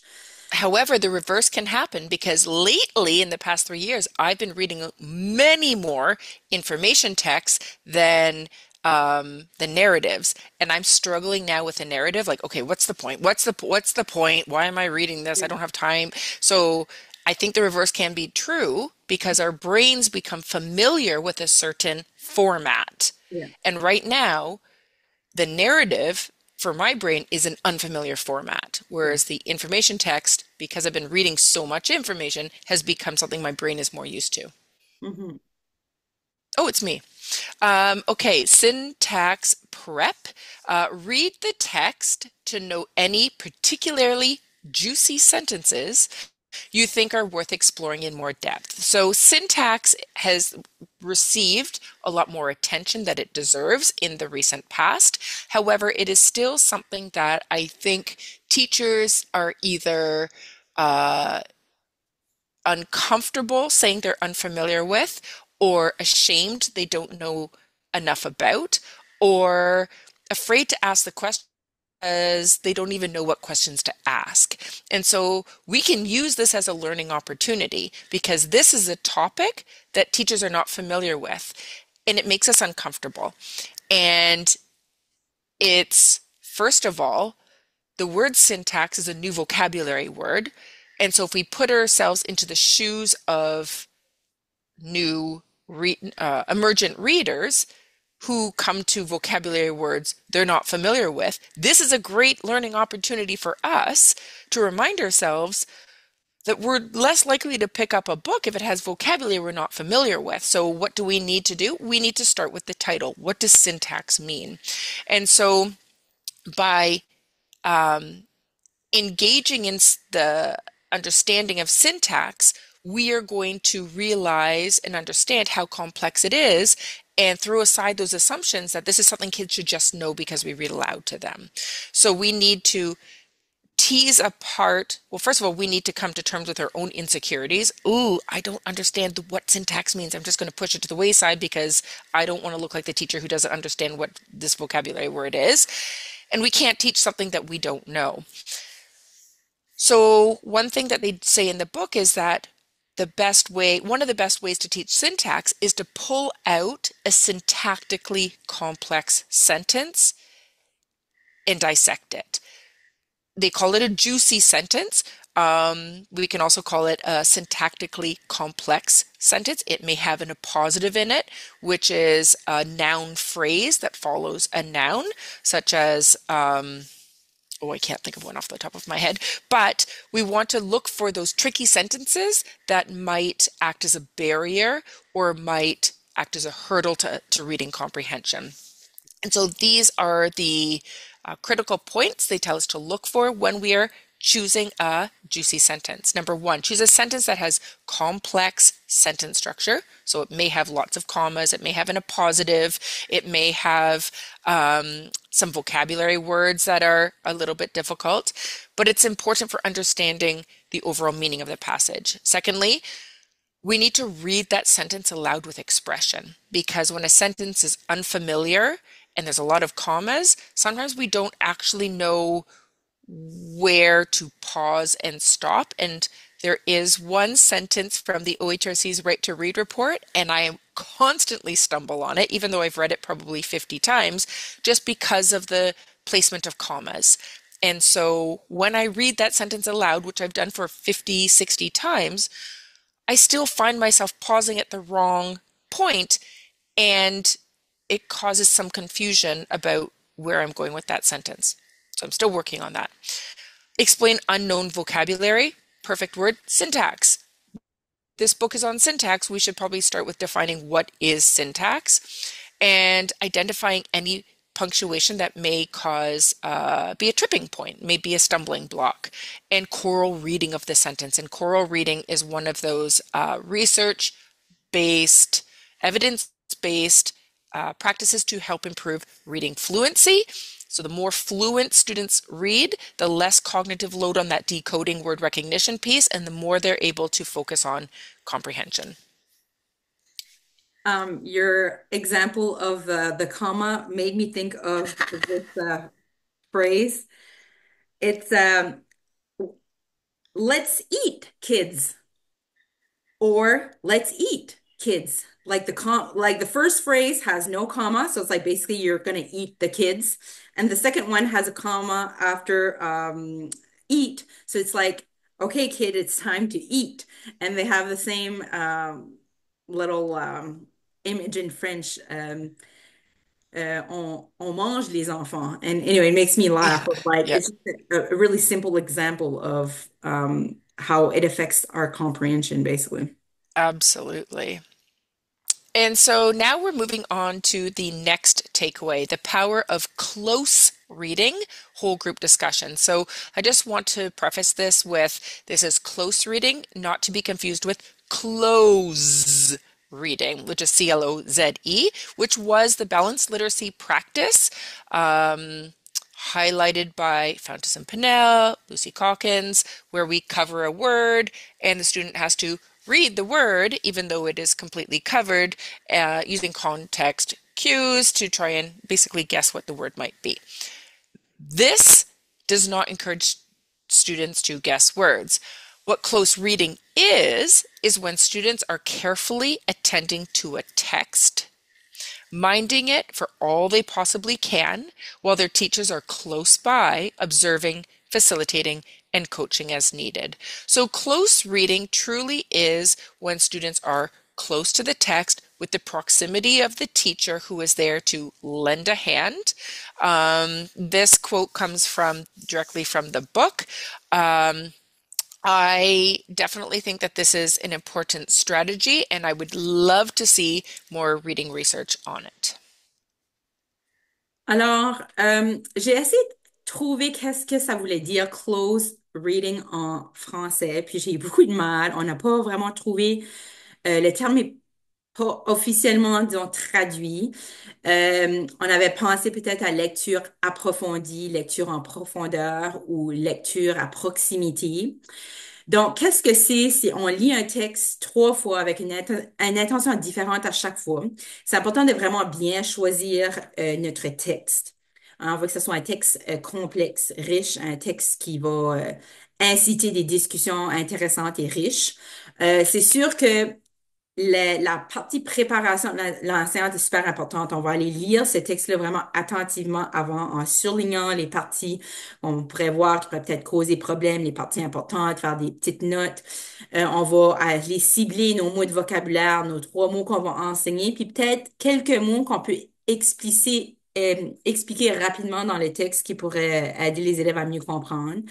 However, the reverse can happen because lately, in the past 3 years, I've been reading many more information texts than the narratives, and I'm struggling now with a narrative. Like, okay, what's the point? What's the point? Why am I reading this? I don't have time. So I think the reverse can be true because our brains become familiar with a certain format, Yeah. and right now the narrative for my brain is an unfamiliar format, Yeah. whereas the information text, because I've been reading so much information, has become something my brain is more used to. Hmm. Oh, it's me. Okay, syntax prep. Read the text to know any particularly juicy sentences you think are worth exploring in more depth. So syntax has received a lot more attention that it deserves in the recent past. However, it is still something that I think teachers are either uh, uncomfortable saying they're unfamiliar with, or ashamed they don't know enough about, or afraid to ask the question because they don't even know what questions to ask. And so we can use this as a learning opportunity because this is a topic that teachers are not familiar with, and it makes us uncomfortable. And it's, first of all, the word syntax is a new vocabulary word. And so if we put ourselves into the shoes of new emergent readers who come to vocabulary words they're not familiar with, this is a great learning opportunity for us to remind ourselves that we're less likely to pick up a book if it has vocabulary we're not familiar with. So what do we need to do? We need to start with the title. What does syntax mean? And so by engaging in the understanding of syntax, we are going to realize and understand how complex it is and throw aside those assumptions that this is something kids should just know because we read aloud to them. So we need to tease apart, well, first of all, we need to come to terms with our own insecurities. Ooh, I don't understand what syntax means. I'm just going to push it to the wayside because I don't want to look like the teacher who doesn't understand what this vocabulary word is. And we can't teach something that we don't know. So one thing that they say in the book is that one of the best ways to teach syntax is to pull out a syntactically complex sentence and dissect it. They call it a juicy sentence. We can also call it a syntactically complex sentence. It may have an appositive in it, which is a noun phrase that follows a noun, such as I can't think of one off the top of my head, but we want to look for those tricky sentences that might act as a barrier or might act as a hurdle to reading comprehension. And so these are the critical points they tell us to look for when we are choosing a juicy sentence. Number one, choose a sentence that has complex sentence structure. So it may have lots of commas, it may have an appositive, it may have some vocabulary words that are a little bit difficult, but it's important for understanding the overall meaning of the passage. Secondly, we need to read that sentence aloud with expression because when a sentence is unfamiliar and there's a lot of commas, sometimes we don't actually know where to pause and stop. And There is one sentence from the OHRC's Right to Read report, and I constantly stumble on it, even though I've read it probably 50 times, just because of the placement of commas. And so when I read that sentence aloud, which I've done for 50, 60 times, I still find myself pausing at the wrong point, and it causes some confusion about where I'm going with that sentence. So I'm still working on that. Explain unknown vocabulary. Perfect word, syntax. This book is on syntax. We should probably start with defining what is syntax and identifying any punctuation that may cause be a tripping point, may be a stumbling block, and choral reading of the sentence. And choral reading is one of those research-based, evidence-based practices to help improve reading fluency. So the more fluent students read, the less cognitive load on that decoding word recognition piece, and the more they're able to focus on comprehension. Your example of the comma made me think of this phrase. It's let's eat, kids, or let's eat, kids. Like the first phrase has no comma, so it's like basically you're gonna eat the kids, and the second one has a comma after eat, so it's like, okay, kid, it's time to eat, and they have the same little image in French. On mange les enfants. And anyway, it makes me laugh. Yeah, But like, yep, it's just a really simple example of how it affects our comprehension, basically. absolutely. And so now we're moving on to the next takeaway, the power of close reading, whole group discussion. So I just want to preface this with this is close reading, not to be confused with close reading, which is CLOZE, which was the balanced literacy practice highlighted by Fountas and Pinnell, Lucy Calkins, where we cover a word and the student has to read the word, even though it is completely covered, using context cues to try and basically guess what the word might be. This does not encourage students to guess words. What close reading is when students are carefully attending to a text, minding it for all they possibly can, while their teachers are close by, observing, facilitating, and coaching as needed. So close reading truly is when students are close to the text with the proximity of the teacher who is there to lend a hand. This quote comes directly from the book. I definitely think that this is an important strategy, and I would love to see more reading research on it. Alors, j'ai essayé de trouver qu'est-ce que ça voulait dire close reading en français, puis j'ai eu beaucoup de mal. On n'a pas vraiment trouvé, le terme n'est pas officiellement, disons, traduit. On avait pensé peut-être à lecture approfondie, lecture en profondeur ou lecture à proximité. Donc, qu'est-ce que c'est? C'est on lit un texte trois fois avec une intention différente à chaque fois. C'est important de vraiment bien choisir notre texte. Hein, on veut que ce soit un texte complexe, riche, un texte qui va inciter des discussions intéressantes et riches. C'est sûr que la partie préparation de l'enseignante est super importante. On va aller lire ce texte-là vraiment attentivement avant, en surlignant les parties qu'on pourrait voir qui pourraient peut-être causer problème, les parties importantes, faire des petites notes. On va aller cibler nos mots de vocabulaire, nos trois mots qu'on va enseigner, puis peut-être quelques mots qu'on peut expliquer rapidement dans le texte qui pourrait aider les élèves à mieux comprendre.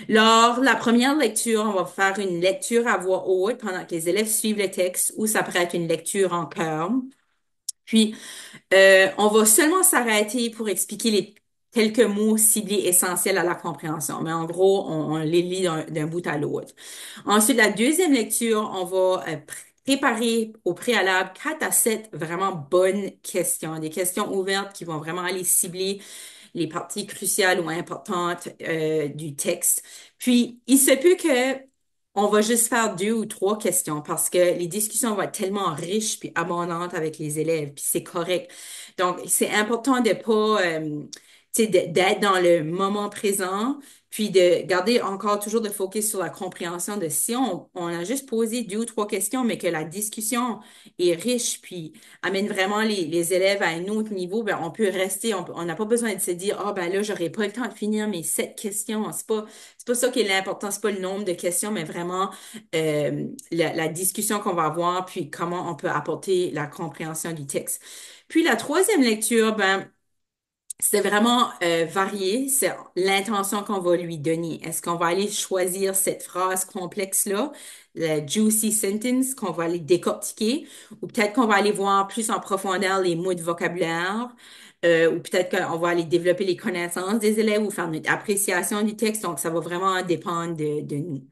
Lors la première lecture, on va faire une lecture à voix haute pendant que les élèves suivent le texte ou ça pourrait être une lecture en chœur. Puis, on va seulement s'arrêter pour expliquer les quelques mots ciblés essentiels à la compréhension. Mais en gros, on les lit d'un bout à l'autre. Ensuite, la deuxième lecture, on va préparer au préalable 4 à 7 vraiment bonnes questions, des questions ouvertes qui vont vraiment aller cibler les parties cruciales ou importantes du texte. Puis, il se peut que on va juste faire 2 ou 3 questions parce que les discussions vont être tellement riches puis abondantes avec les élèves, puis c'est correct. Donc, c'est important de pas, tu sais, d'être dans le moment présent, Puis de garder encore toujours de focus sur la compréhension de si on a juste posé deux ou trois questions, mais que la discussion est riche, puis amène vraiment les élèves à un autre niveau, ben on peut rester, on n'a pas besoin de se dire, ah ben là, j'aurais pas le temps de finir mes 7 questions. C'est pas ça qui est l'important, c'est pas le nombre de questions, mais vraiment la discussion qu'on va avoir, puis comment on peut apporter la compréhension du texte. Puis la troisième lecture, ben c'est vraiment varié, c'est l'intention qu'on va lui donner. Est-ce qu'on va aller choisir cette phrase complexe-là, la juicy sentence, qu'on va aller décortiquer, ou peut-être qu'on va aller voir plus en profondeur les mots de vocabulaire, ou peut-être qu'on va aller développer les connaissances des élèves ou faire notre appréciation du texte. Donc, ça va vraiment dépendre de nous.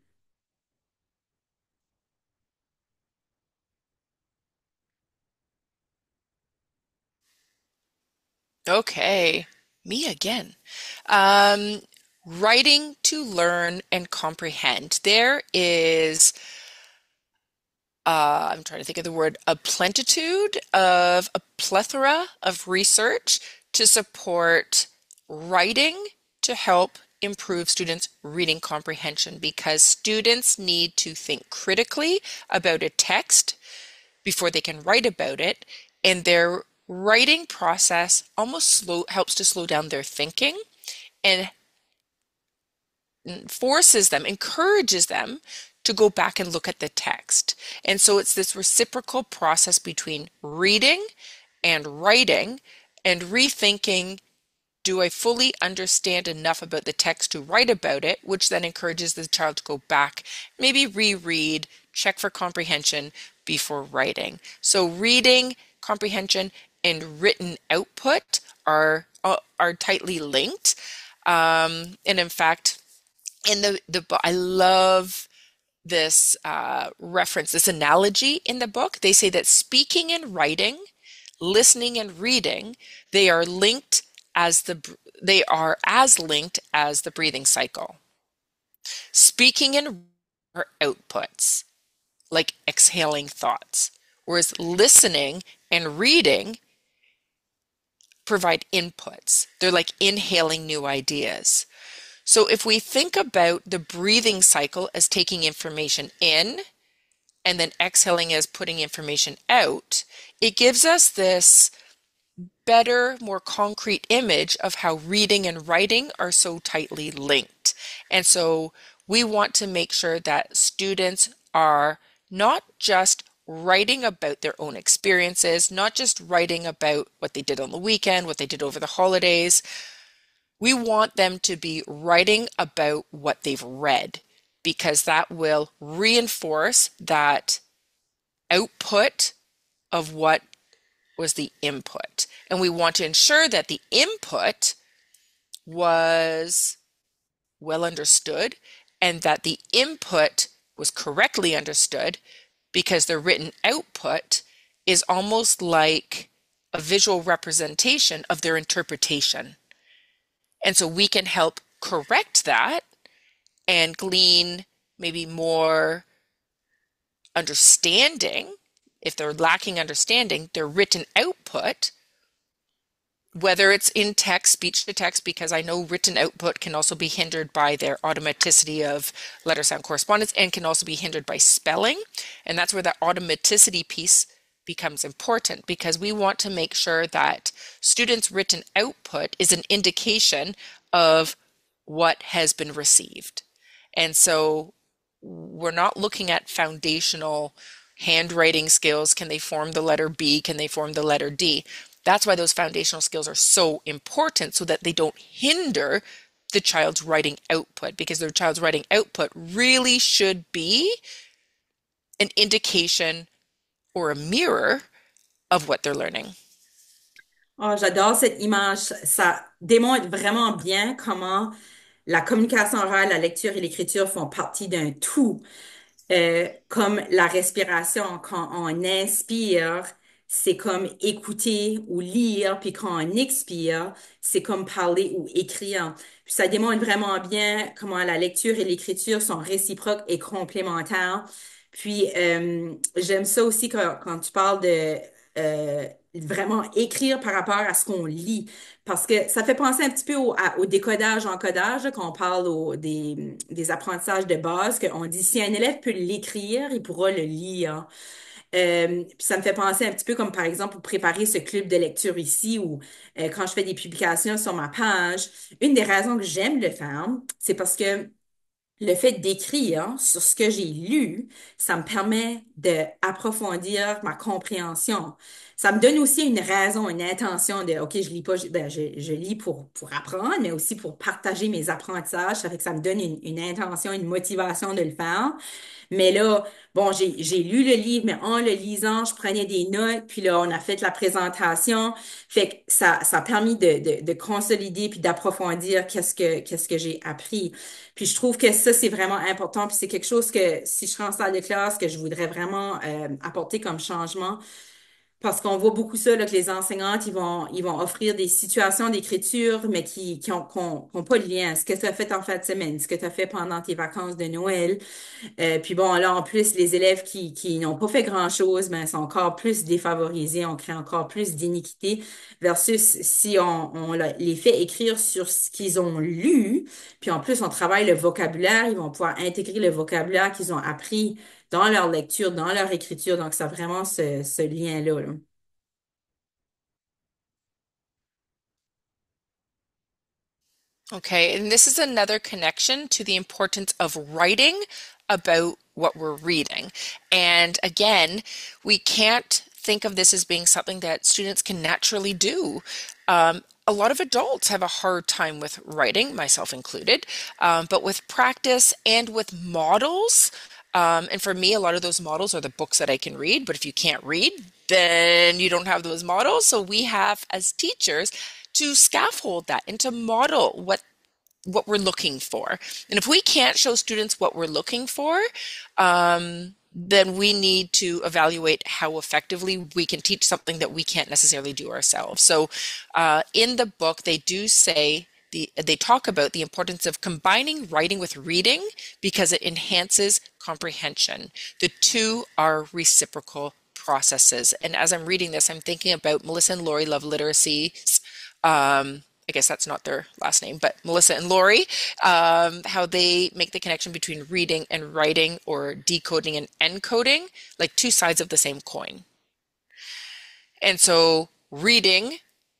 Okay, me again. Um, Writing to learn and comprehend. There is, I'm trying to think of the word, a plentitude of a plethora of research to support writing to help improve students' reading comprehension because students need to think critically about a text before they can write about it, and their writing process almost helps to slow down their thinking and forces them, encourages them to go back and look at the text. And so it's this reciprocal process between reading and writing and rethinking, do I fully understand enough about the text to write about it, which then encourages the child to go back, maybe reread, check for comprehension before writing. So reading, comprehension, and written output are tightly linked. And in fact, in the book, I love this reference, this analogy in the book. They say that speaking and writing, listening and reading, they are linked they are as linked as the breathing cycle. Speaking and are outputs, like exhaling thoughts, whereas listening and reading provide inputs. They're like inhaling new ideas. So if we think about the breathing cycle as taking information in and then exhaling as putting information out, it gives us this better, more concrete image of how reading and writing are so tightly linked. And so we want to make sure that students are not just writing about their own experiences, not just writing about what they did on the weekend, what they did over the holidays. We want them to be writing about what they've read because that will reinforce that output of what was the input. And we want to ensure that the input was well understood and that the input was correctly understood because the written output is almost like a visual representation of their interpretation. And so we can help correct that and glean maybe more understanding. If they're lacking understanding, their written output, whether it's in text, speech to text, because I know written output can also be hindered by their automaticity of letter sound correspondence and can also be hindered by spelling. And that's where that automaticity piece becomes important because we want to make sure that students' written output is an indication of what has been received. And so we're not looking at foundational handwriting skills. Can they form the letter B? Can they form the letter D? That's why those foundational skills are so important so that they don't hinder the child's writing output because their child's writing output really should be an indication or a mirror of what they're learning. Oh, j'adore cette image. Ça démontre vraiment bien comment la communication orale, la lecture et l'écriture font partie d'un tout. Comme la respiration, quand on inspire, c'est comme écouter ou lire, puis quand on expire, c'est comme parler ou écrire. Puis ça démontre vraiment bien comment la lecture et l'écriture sont réciproques et complémentaires. Puis j'aime ça aussi quand tu parles de vraiment écrire par rapport à ce qu'on lit. Parce que ça fait penser un petit peu au décodage, encodage, là, quand on parle des apprentissages de base, qu'on dit si un élève peut l'écrire, il pourra le lire. Puis ça me fait penser un petit peu comme par exemple pour préparer ce club de lecture ici ou quand je fais des publications sur ma page. Une des raisons que j'aime le faire, c'est parce que le fait d'écrire sur ce que j'ai lu, ça me permet d'approfondir ma compréhension. Ça me donne aussi une raison, une intention de, OK, je lis pas, je lis pour apprendre, mais aussi pour partager mes apprentissages. Ça fait que ça me donne une intention, une motivation de le faire. Mais là, bon, j'ai lu le livre, mais en le lisant, je prenais des notes, puis là, on a fait la présentation. Fait que ça a permis de consolider puis d'approfondir qu'est-ce que j'ai appris. Puis je trouve que ça, c'est vraiment important, puis c'est quelque chose que, si je serais en salle de classe, que je voudrais vraiment apporter comme changement. Parce qu'on voit beaucoup ça, là, que les enseignantes, ils vont offrir des situations d'écriture, mais qui ont pas de lien. Ce que tu as fait en fin de semaine, ce que tu as fait pendant tes vacances de Noël. Puis bon, là, en plus, les élèves qui n'ont pas fait grand-chose, ben, sont encore plus défavorisés, on crée encore plus d'iniquité versus si les fait écrire sur ce qu'ils ont lu, puis en plus, on travaille le vocabulaire, ils vont pouvoir intégrer le vocabulaire qu'ils ont appris dans leur lecture, dans leur écriture. Donc, ça a vraiment ce lien-là, là. Okay, and this is another connection to the importance of writing about what we're reading. And again, we can't think of this as being something that students can naturally do. A lot of adults have a hard time with writing, myself included, but with practice and with models. And for me, a lot of those models are the books that I can read. But if you can't read, then you don't have those models. So we have, as teachers, to scaffold that and to model what we're looking for. And if we can't show students what we're looking for, then we need to evaluate how effectively we can teach something that we can't necessarily do ourselves. So in the book, they do say they talk about the importance of combining writing with reading because it enhances comprehension. The two are reciprocal processes. And as I'm reading this, I'm thinking about Melissa and Lori Love Literacy's I guess that's not their last name, but Melissa and Lori, how they make the connection between reading and writing or decoding and encoding, like two sides of the same coin. And so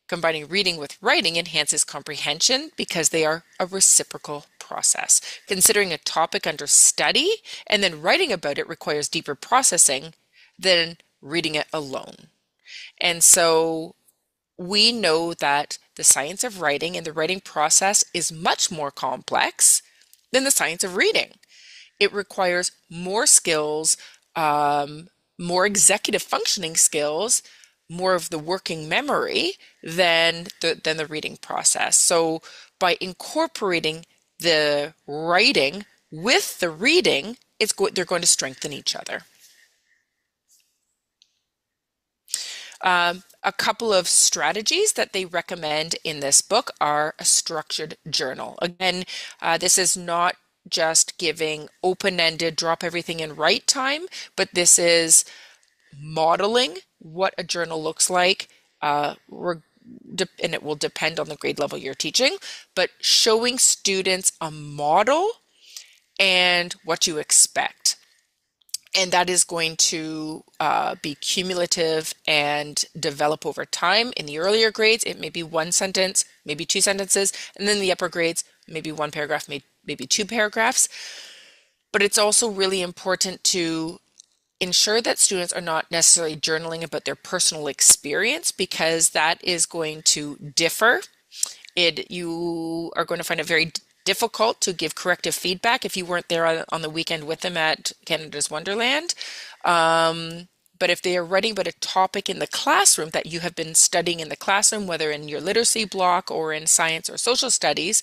combining reading with writing enhances comprehension because they are a reciprocal process. Considering a topic under study and then writing about it requires deeper processing than reading it alone. And so we know that the science of writing and the writing process is much more complex than the science of reading. It requires more skills, more executive functioning skills, more of the working memory than the reading process. So by incorporating the writing with the reading, they're going to strengthen each other. A couple of strategies that they recommend in this book are a structured journal. Again, this is not just giving open-ended, drop everything and write time, but this is modeling what a journal looks like, and it will depend on the grade level you're teaching, but showing students a model and what you expect. And that is going to be cumulative and develop over time. In the earlier grades, it may be one sentence, maybe two sentences, and then the upper grades, maybe one paragraph, maybe two paragraphs. But it's also really important to ensure that students are not necessarily journaling about their personal experience because that is going to differ. You are going to find it very difficult to give corrective feedback if you weren't there on the weekend with them at Canada's Wonderland. But if they are writing about a topic in the classroom that you have been studying in the classroom, whether in your literacy block or in science or social studies,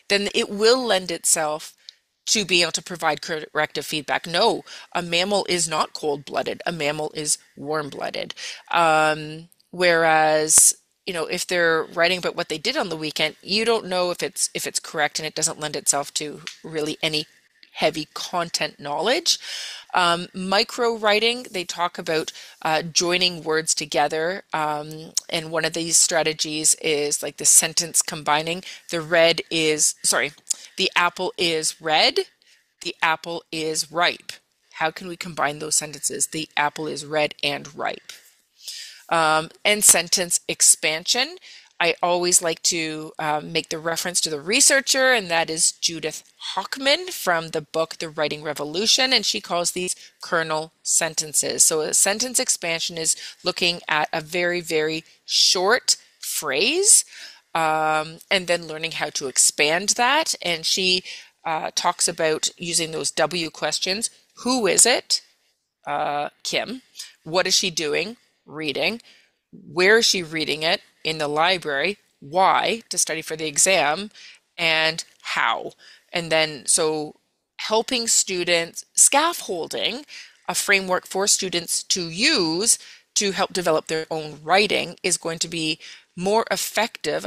then it will lend itself to be able to provide corrective feedback. No, a mammal is not cold-blooded. A mammal is warm-blooded. Whereas if they're writing about what they did on the weekend, you don't know if it's correct, and it doesn't lend itself to really any heavy content knowledge. Micro writing, they talk about joining words together. And one of these strategies is like the sentence combining. The apple is red, the apple is ripe. How can we combine those sentences? The apple is red and ripe. And sentence expansion. I always like to make the reference to the researcher, and that is Judith Hochman from the book The Writing Revolution, and she calls these kernel sentences. So a sentence expansion is looking at a very, very short phrase and then learning how to expand that. And she talks about using those W questions. Who is it? Kim. What is she doing? Reading. Where is she reading it? In the library. Why? To study for the exam. And how? And then, so helping students, scaffolding a framework for students to use to help develop their own writing is going to be a more effective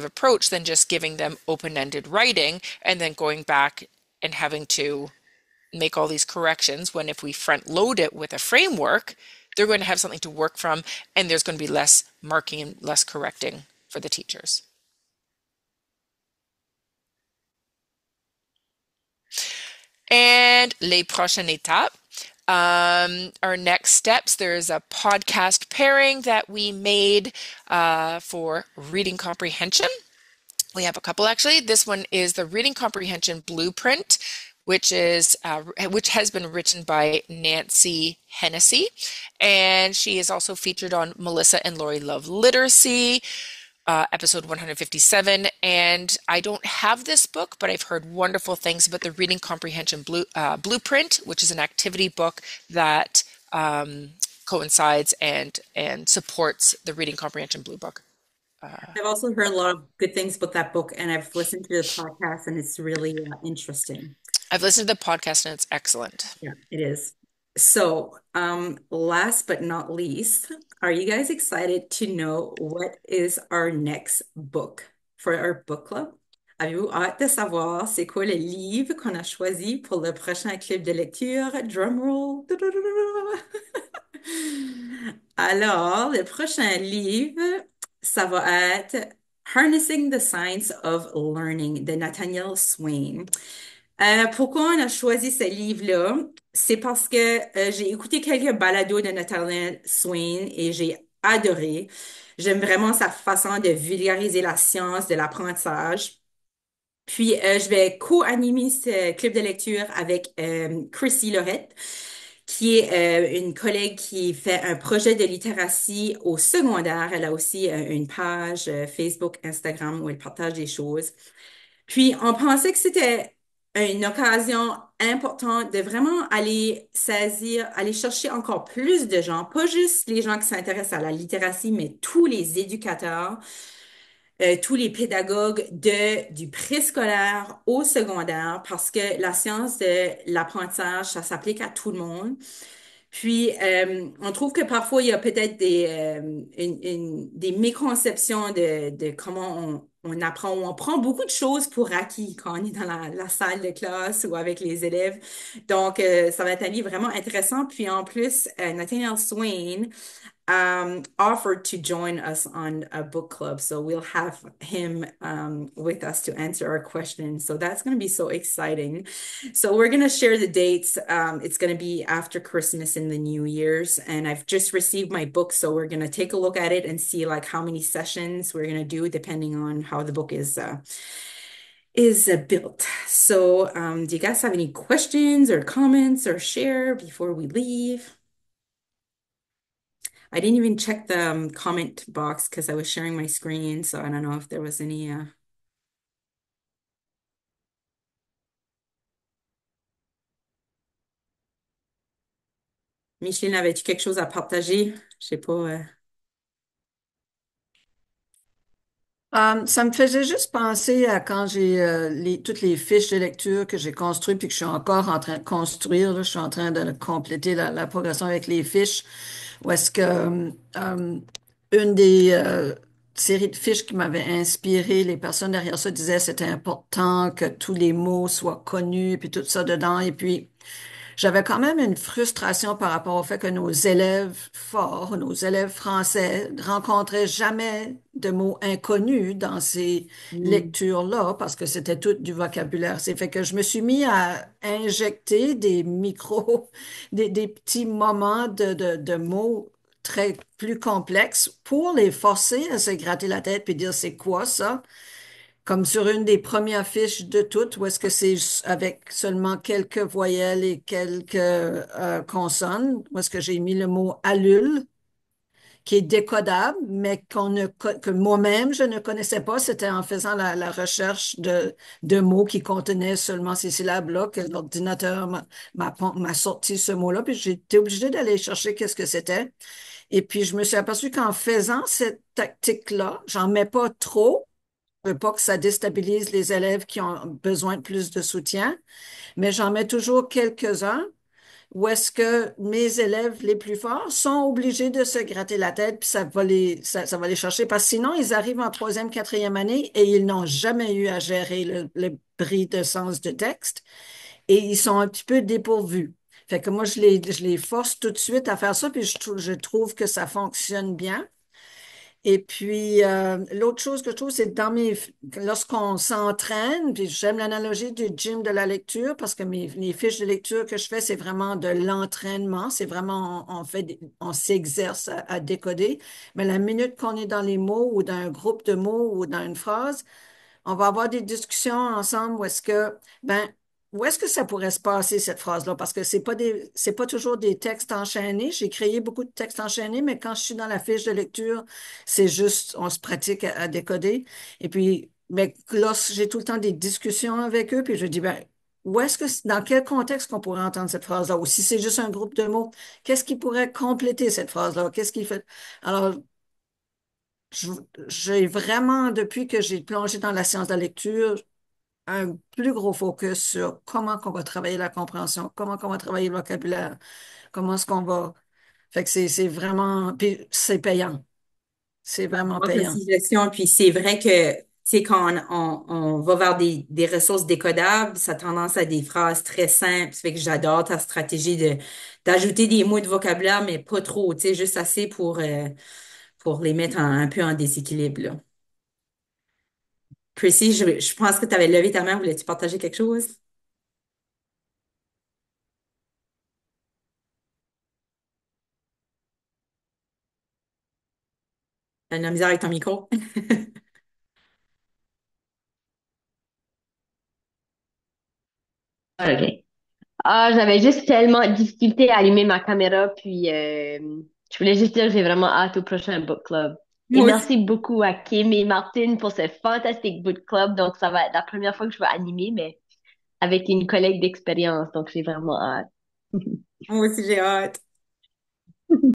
approach than just giving them open-ended writing and then going back and having to make all these corrections, when if we front load it with a framework, they're going to have something to work from, and there's going to be less marking and less correcting for the teachers. And les prochaines étapes. Our next steps, there's a podcast pairing that we made for reading comprehension. We have a couple actually. This one is the Reading Comprehension Blueprint, which has been written by Nancy Hennessy, and she is also featured on Melissa and Lori Love Literacy, episode 157. And I don't have this book, but I've heard wonderful things about the Reading Comprehension Blueprint, which is an activity book that coincides and supports the Reading Comprehension Blue Book. I've also heard a lot of good things about that book, and I've listened to the podcast, and it's really interesting. I've listened to the podcast and it's excellent. Yeah, it is. So, last but not least, are you guys excited to know what is our next book for our book club? Avez-vous hâte de savoir c'est quoi le livre qu'on a choisi pour le prochain club de lecture? Drumroll. Alors, le prochain livre, ça va être Harnessing the Science of Learning de Nathaniel Swain. Pourquoi on a choisi ce livre-là? C'est parce que j'ai écouté quelques balados de Nathaniel Swain et j'ai adoré. J'aime vraiment sa façon de vulgariser la science de l'apprentissage. Puis, je vais co-animer ce club de lecture avec Chrissy Lorette, qui est une collègue qui fait un projet de littératie au secondaire. Elle a aussi une page Facebook, Instagram où elle partage des choses. Puis, on pensait que c'était une occasion importante de vraiment aller saisir, aller chercher encore plus de gens, pas juste les gens qui s'intéressent à la littératie, mais tous les éducateurs, tous les pédagogues du préscolaire au secondaire, parce que la science de l'apprentissage, ça s'applique à tout le monde. Puis, on trouve que parfois, il y a peut-être des méconceptions de comment on apprend, ou on prend beaucoup de choses pour acquis quand on est dans la salle de classe ou avec les élèves. Donc, ça va être un livre vraiment intéressant. Puis, en plus, Nathaniel Swain offered to join us on a book club. So we'll have him with us to answer our questions. So that's going to be so exciting. So we're going to share the dates. It's going to be after Christmas and the New Year's. And I've just received my book. So we're going to take a look at it and see like how many sessions we're going to do depending on how the book is built. So do you guys have any questions or comments or share before we leave? I didn't even check the comment box because I was sharing my screen, so I don't know if there was any. Micheline, avais-tu quelque chose à partager? Je sais pas. Ça me faisait juste penser à quand j'ai toutes les fiches de lecture que j'ai construites puis que je suis encore en train de construire. Là, je suis en train de compléter la progression avec les fiches. Où est-ce que une des série de fiches qui m'avait inspiré. Les personnes derrière ça disaient que c'était important que tous les mots soient connus, puis tout ça dedans. Et puis, j'avais quand même une frustration par rapport au fait que nos élèves forts, nos élèves français, rencontraient jamais de mots inconnus dans ces Mm. lectures-là parce que c'était tout du vocabulaire. C'est fait que je me suis mis à injecter des micros, des petits moments de mots très plus complexes pour les forcer à se gratter la tête puis dire c'est quoi ça? Comme sur une des premières fiches de toutes, où est-ce que c'est avec seulement quelques voyelles et quelques consonnes, où est-ce que j'ai mis le mot allule, qui est décodable, mais que moi-même, je ne connaissais pas. C'était en faisant la recherche de mots qui contenaient seulement ces syllabes-là que l'ordinateur m'a sorti ce mot-là, puis j'ai été obligée d'aller chercher qu'est-ce que c'était. Et puis, je me suis aperçue qu'en faisant cette tactique-là, j'en mets pas trop. Je veux pas que ça déstabilise les élèves qui ont besoin de plus de soutien, mais j'en mets toujours quelques-uns où est-ce que mes élèves les plus forts sont obligés de se gratter la tête, puis ça va les chercher, parce que sinon, ils arrivent en troisième, quatrième année et ils n'ont jamais eu à gérer le bris de sens de texte et ils sont un petit peu dépourvus. Fait que moi, je les force tout de suite à faire ça, puis je trouve que ça fonctionne bien. Et puis, l'autre chose que je trouve, c'est lorsqu'on s'entraîne, puis j'aime l'analogie du gym de la lecture parce que les fiches de lecture que je fais, c'est vraiment de l'entraînement. C'est vraiment, on s'exerce à décoder. Mais la minute qu'on est dans les mots ou dans un groupe de mots ou dans une phrase, on va avoir des discussions ensemble où est-ce que ça pourrait se passer, cette phrase-là? Parce que c'est pas toujours des textes enchaînés. J'ai créé beaucoup de textes enchaînés, mais quand je suis dans la fiche de lecture, c'est juste, on se pratique à décoder. Et puis, mais là, j'ai tout le temps des discussions avec eux, puis je dis, ben, dans quel contexte qu'on pourrait entendre cette phrase-là? Ou si c'est juste un groupe de mots, qu'est-ce qui pourrait compléter cette phrase-là? Qu'est-ce qui fait? Alors, je- j'ai vraiment, depuis que j'ai plongé dans la science de la lecture, un plus gros focus sur comment qu'on va travailler la compréhension, comment qu'on va travailler le vocabulaire, comment est-ce qu'on va. Fait que c'est vraiment, puis c'est payant. C'est vraiment Votre payant. suggestion, puis c'est vrai que c'est quand on va vers des ressources décodables, ça a tendance à des phrases très simples. Ça fait que j'adore ta stratégie d'ajouter des mots de vocabulaire, mais pas trop, tu sais, juste assez pour les mettre un peu en déséquilibre, là. Prissy, je pense que tu avais levé ta main. Voulais-tu partager quelque chose? T'as de la misère avec ton micro? Ok. Ah, j'avais juste tellement de difficulté à allumer ma caméra, puis je voulais juste dire que j'ai vraiment hâte au prochain book club. Et Moi aussi. merci beaucoup à Kim et Martine pour ce fantastique book club. Donc, ça va être la première fois que je vais animer, mais avec une collègue d'expérience. Donc, j'ai vraiment hâte. Moi aussi, j'ai hâte.